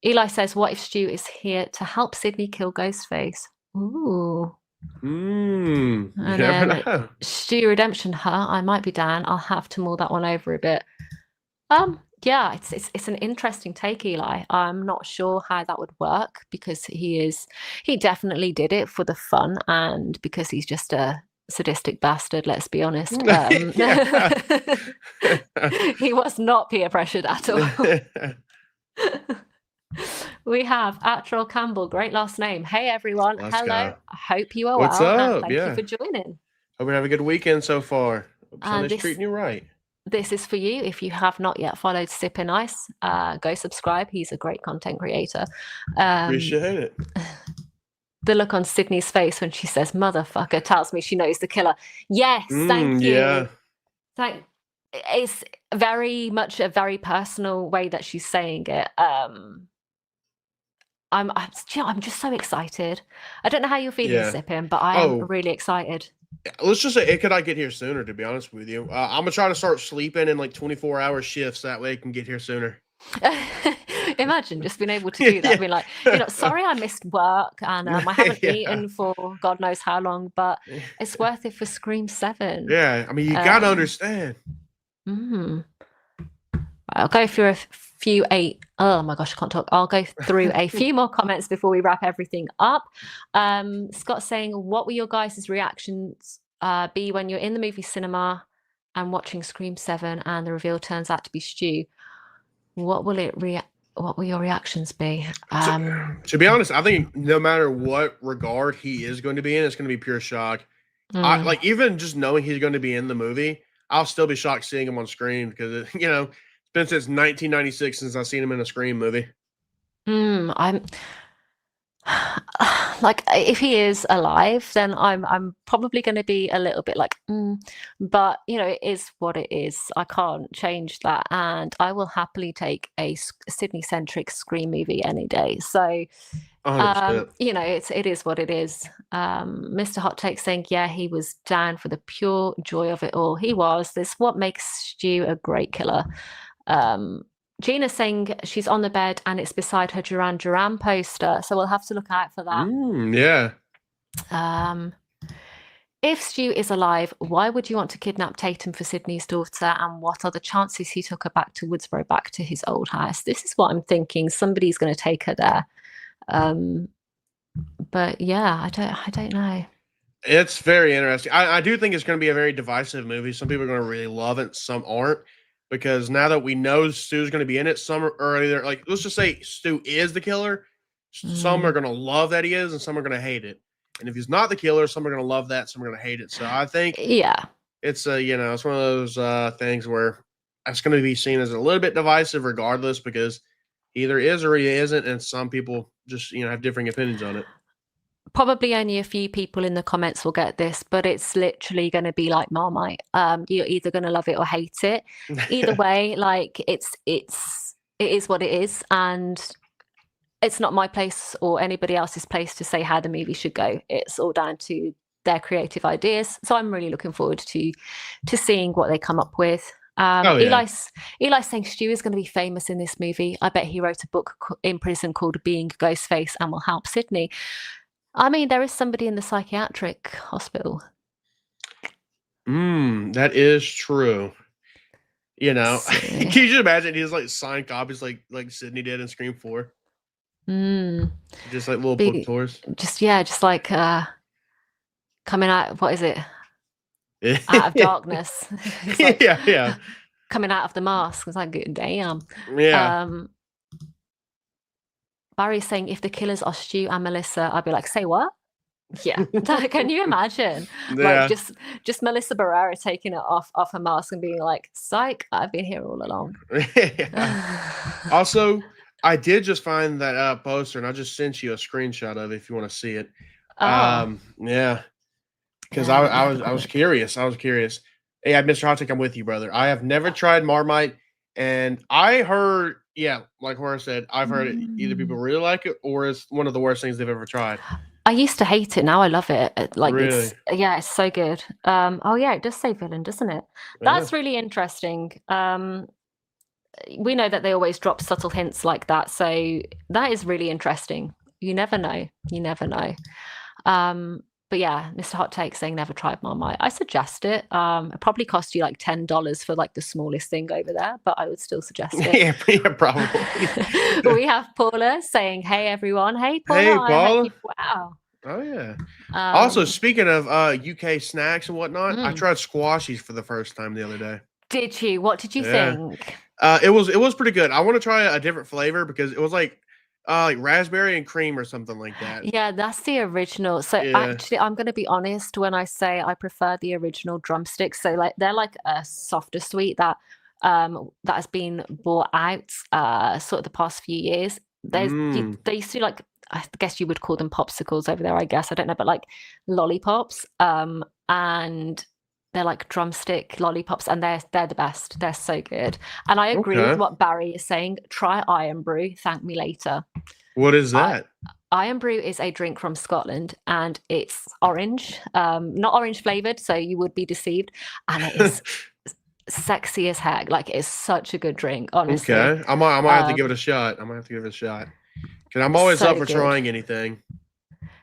S1: Eli says, what if Stu is here to help Sydney kill Ghostface? Ooh.
S2: And
S1: then Stu Redemption, I might be down. I'll have to mull that one over a bit. Yeah, it's an interesting take, Eli. I'm not sure how that would work because he definitely did it for the fun and because he's just a sadistic bastard, let's be honest. He was not peer pressured at all. We have Attrell Campbell, great last name. Hey everyone, hello. I hope you are
S2: What's
S1: well.
S2: up?
S1: And thank you for joining.
S2: Hope you have a good weekend so far. Hope Sunday's treating you right.
S1: This is for you. If you have not yet followed Sippin Ice, go subscribe. He's a great content creator.
S2: Appreciate it.
S1: The look on Sydney's face when she says motherfucker tells me she knows the killer. Yes, thank you.
S2: Yeah.
S1: It's very much a very personal way that she's saying it. I'm just so excited. I don't know how you're feeling, Sippin, but I am really excited.
S2: Let's just say, could I get here sooner, to be honest with you? I'm going to try to start sleeping in like 24-hour shifts. That way I can get here sooner.
S1: Imagine just being able to do that. Being like, sorry I missed work and I haven't eaten for God knows how long, but it's worth it for Scream 7.
S2: Yeah, I mean, you got to understand.
S1: I'll go through oh my gosh, I can't talk. I'll go through a few more comments before we wrap everything up. Scott's saying, what were your guys' reactions be when you're in the movie cinema and watching Scream 7 and the reveal turns out to be Stu, what will your reactions be?
S2: To be honest, I think no matter what regard he is going to be in, it's going to be pure shock. I like even just knowing he's going to be in the movie, I'll still be shocked seeing him on screen because it's been since 1996 since I've seen him in a Scream movie.
S1: I'm like, if he is alive, then I'm probably going to be a little bit like, but it is what it is. I can't change that, and I will happily take a Sydney-centric Scream movie any day. So,
S2: 100%.
S1: it is what it is. Mr. Hot Take saying, yeah, he was down for the pure joy of it all. He was. This what makes Stu a great killer. Gina saying she's on the bed and it's beside her Duran Duran poster, so we'll have to look out for that.
S2: Yeah.
S1: If Stu is alive, why would you want to kidnap Tatum for Sydney's daughter, and what are the chances he took her back to Woodsboro, back to his old house? This is what I'm thinking. Somebody's going to take her there. But yeah, I don't know.
S2: It's very interesting. I do think it's going to be a very divisive movie. Some people are going to really love it, some aren't. Because now that we know Stu's going to be in it, some are either like, let's just say Stu is the killer. Some are going to love that he is, and some are going to hate it. And if he's not the killer, some are going to love that, some are going to hate it. So I think, it's it's one of those things where it's going to be seen as a little bit divisive, regardless, because he either is or he isn't, and some people just have differing opinions on it.
S1: Probably only a few people in the comments will get this, but it's literally going to be like Marmite. You're either going to love it or hate it. Either way, like it is what it is, and it's not my place or anybody else's place to say how the movie should go. It's all down to their creative ideas. So I'm really looking forward to seeing what they come up with. Eli's saying Stu is going to be famous in this movie. I bet he wrote a book in prison called Being Ghostface and will help Sydney. I mean, there is somebody in the psychiatric hospital.
S2: That is true. Can you just imagine he's like signed copies like Sydney did in Scream 4? Just like little book tours.
S1: Just like coming out. What is it? Out of darkness.
S2: Like, yeah.
S1: Coming out of the mask. It's like, damn.
S2: Yeah.
S1: Barry's saying if the killers are Stu and Melissa, I'd be like, say what? Yeah. Can you imagine?
S2: Yeah.
S1: Like just Melissa Barrera taking it off her mask and being like, psych, I've been here all along.
S2: Also, I did just find that poster, and I just sent you a screenshot of it if you want to see it. Yeah. Because I was curious. Hey, Mr. Hot Take, I'm with you, brother. I have never tried Marmite, and I heard, like Horace said, I've heard it, either people really like it or it's one of the worst things they've ever tried.
S1: I used to hate it. Now I love it. Like,
S2: really?
S1: It's so good. Oh yeah, it does say villain, doesn't it? That's really interesting. We know that they always drop subtle hints like that, so that is really interesting. You never know. But yeah, Mr. Hot Take saying never tried Marmite. I suggest it. It probably cost you like $10 for like the smallest thing over there, but I would still suggest it.
S2: yeah, probably.
S1: We have Paula saying, "Hey everyone, hey Paula."
S2: Hey Paula.
S1: Wow.
S2: Oh yeah. Also, speaking of UK snacks and whatnot, I tried squashies for the first time the other day.
S1: Did you? What did you think?
S2: It was pretty good. I want to try a different flavor because it was like raspberry and cream or something like that.
S1: Yeah, that's the original. So actually, I'm going to be honest when I say I prefer the original drumsticks. So like they're like a softer sweet that has been brought out sort of the past few years. They used to like, I guess you would call them popsicles over there. I guess I don't know, but like lollipops. And they're like drumstick lollipops, and they're the best. They're so good. And I agree with what Barry is saying. Try Iron Brew. Thank me later.
S2: What is that?
S1: Iron Brew is a drink from Scotland, and it's orange, not orange flavored, so you would be deceived. And it is sexy as heck. Like, it's such a good drink, honestly.
S2: Okay, I might have to give it a shot. Because I'm always up for trying anything.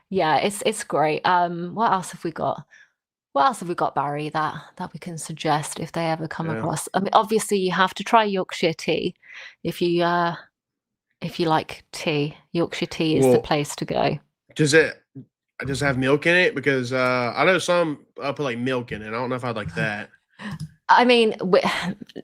S1: Yeah, it's great. What else have we got? Barry, that we can suggest if they ever come across? I mean, obviously you have to try Yorkshire tea if you like tea. Yorkshire tea is the place to go.
S2: Does it have milk in it? Because I know some put like milk in it. I don't know if I'd like that.
S1: I mean,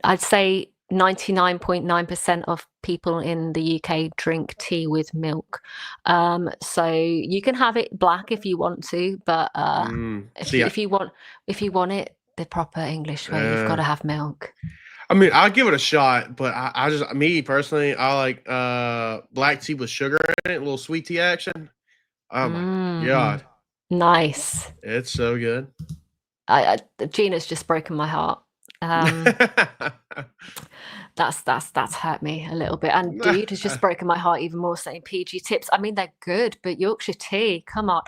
S1: I'd say 99.9% of people in the UK drink tea with milk. So you can have it black if you want to, but
S2: See,
S1: if you want it the proper English way, you've got to have milk.
S2: I mean, I'll give it a shot, but I just, me personally, I like black tea with sugar in it, a little sweet tea action. Oh my God.
S1: Nice.
S2: It's so good.
S1: Gina's just broken my heart. That's hurt me a little bit. And Dude has just broken my heart even more, saying PG tips. I mean, they're good, but Yorkshire tea, come on.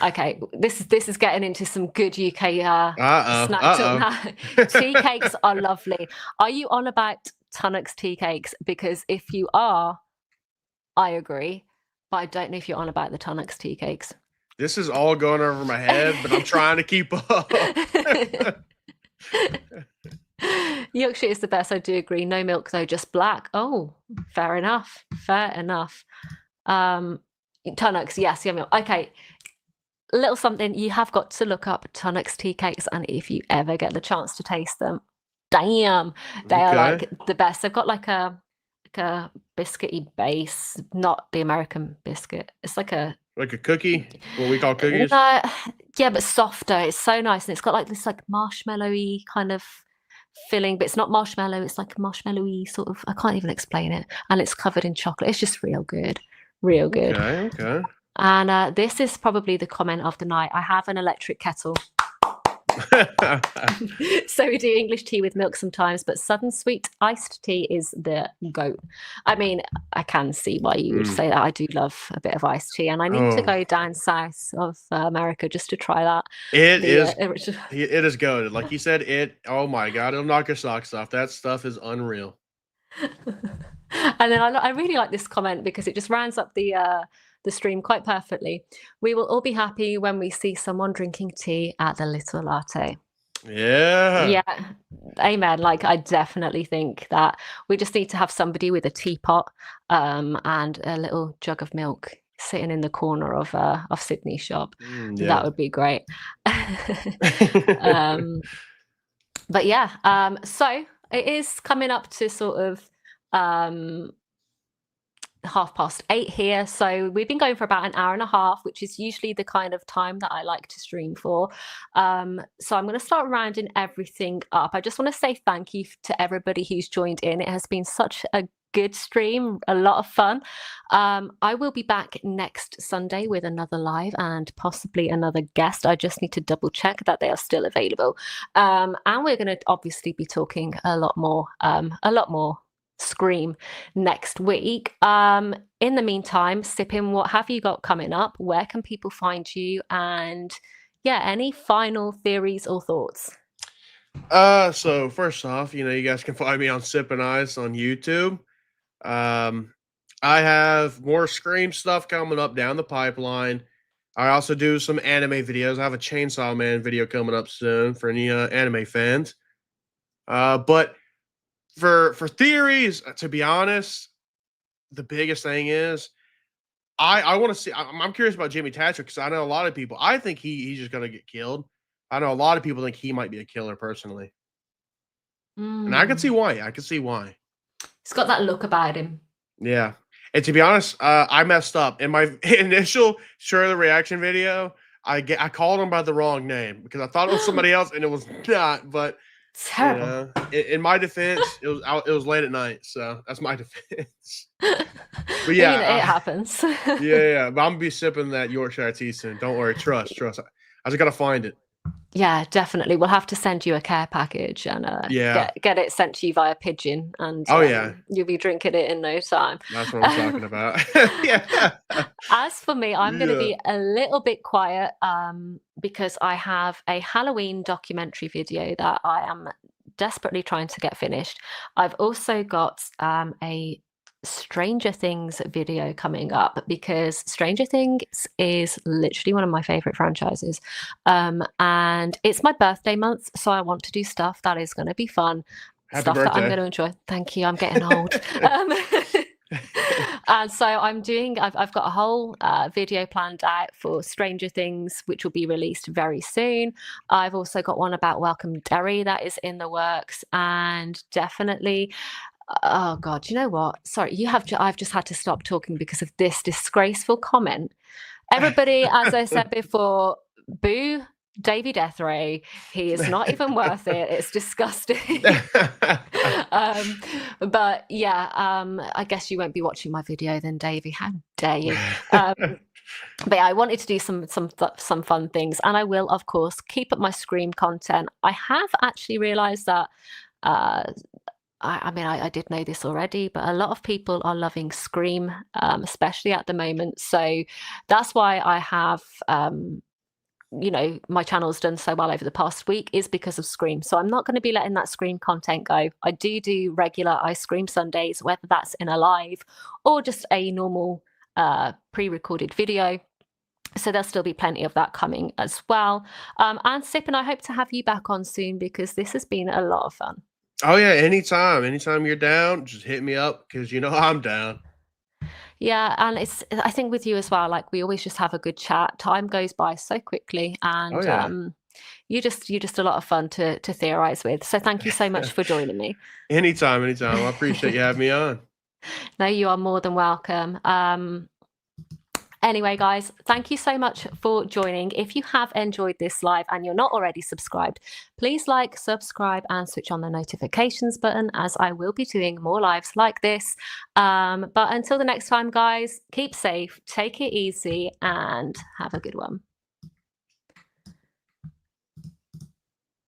S1: Okay, this is getting into some good UK snack talk now. Tea cakes are lovely. Are you on about Tunnock's tea cakes? Because if you are, I agree, but I don't know if you're on about the Tunnock's tea cakes.
S2: This is all going over my head, but I'm trying to keep up.
S1: Yorkshire is the best, I do agree. No milk though, just black. Oh, fair enough. Fair enough. Tunnock's, yes, yeah, milk. Okay. Little something, you have got to look up Tunnock's tea cakes, and if you ever get the chance to taste them, damn, they are like the best. They've got like a biscuity base, not the American biscuit. It's like a
S2: cookie, what we call cookies.
S1: Yeah, but softer. It's so nice, and it's got like this like marshmallowy kind of filling, but it's not marshmallow. It's like marshmallowy sort of. I can't even explain it, and it's covered in chocolate. It's just real good, real good.
S2: Okay.
S1: And this is probably the comment of the night. I have an electric kettle. So we do English tea with milk sometimes, but Southern sweet iced tea is the goat. I mean, I can see why you would say that. I do love a bit of iced tea, and I need to go down south of America just to try that.
S2: It is goated. Like you said, oh my God, it'll knock your socks off. That stuff is unreal.
S1: And then I really like this comment because it just rounds up the stream quite perfectly. We will all be happy when we see someone drinking tea at the Little Latte.
S2: Yeah.
S1: Amen. Like, I definitely think that we just need to have somebody with a teapot and a little jug of milk sitting in the corner of Sydney's shop. That would be great. But yeah, so it is coming up to sort of 8:30 here, so we've been going for about an hour and a half, which is usually the kind of time that I like to stream for. So I'm going to start rounding everything up. I just want to say thank you to everybody who's joined in. It has been such a good stream, a lot of fun. I will be back next Sunday with another live and possibly another guest. I just need to double check that they are still available, and we're going to obviously be talking a lot more Scream next week. In the meantime, Sippin, what have you got coming up? Where can people find you? And yeah, any final theories or thoughts?
S2: So first off, you guys can find me on Sippin Ice on YouTube. I have more Scream stuff coming up down the pipeline. I also do some anime videos. I have a Chainsaw Man video coming up soon for any anime fans. But for theories, to be honest, the biggest thing is I want to see. I'm curious about Jimmy Thatcher because I know a lot of people. I think he's just gonna get killed. I know a lot of people think he might be a killer personally, and I can see why.
S1: He's got that look about him.
S2: Yeah, and to be honest, I messed up in my initial Shirley reaction video. I called him by the wrong name because I thought it was somebody else, and it was not. But
S1: terrible.
S2: In my defense, it was late at night, so that's my defense. But yeah,
S1: it happens.
S2: yeah. But I'm gonna be sipping that Yorkshire tea soon. Don't worry, trust. I just gotta find it.
S1: Yeah, definitely. We'll have to send you a care package and get it sent to you via pigeon, and you'll be drinking it in no time.
S2: That's what I'm talking about. Yeah.
S1: As for me, I'm going to be a little bit quiet because I have a Halloween documentary video that I am desperately trying to get finished. I've also got a Stranger Things video coming up because Stranger Things is literally one of my favorite franchises, and it's my birthday month, so I want to do stuff that is going to be fun.
S2: Happy
S1: stuff
S2: birthday.
S1: that I'm going to enjoy. Thank you. I'm getting old. And so I've got a whole video planned out for Stranger Things, which will be released very soon. I've also got one about Welcome Derry that is in the works, and definitely, oh God, you know what? Sorry, I've just had to stop talking because of this disgraceful comment. Everybody, as I said before, boo Davy Death Ray. He is not even worth it. It's disgusting. But yeah, I guess you won't be watching my video then, Davy. How dare you? But yeah, I wanted to do some fun things, and I will, of course, keep up my Scream content. I have actually realised that. I mean, I did know this already, but a lot of people are loving Scream, especially at the moment. So that's why I have, my channel's done so well over the past week, is because of Scream. So I'm not going to be letting that Scream content go. I do regular Ice Cream Sundays, whether that's in a live or just a normal pre-recorded video. So there'll still be plenty of that coming as well. And Sippin, I hope to have you back on soon because this has been a lot of fun.
S2: Oh yeah, anytime you're down, just hit me up because I'm down.
S1: Yeah, and I think with you as well, like we always just have a good chat. Time goes by so quickly,
S2: Oh
S1: and
S2: yeah.
S1: you're just a lot of fun to theorize with. So thank you so much for joining me.
S2: Anytime. I appreciate you having me on.
S1: No, you are more than welcome. Anyway, guys, thank you so much for joining. If you have enjoyed this live and you're not already subscribed, please like, subscribe, and switch on the notifications button, as I will be doing more lives like this. But until the next time, guys, keep safe, take it easy, and have a good one.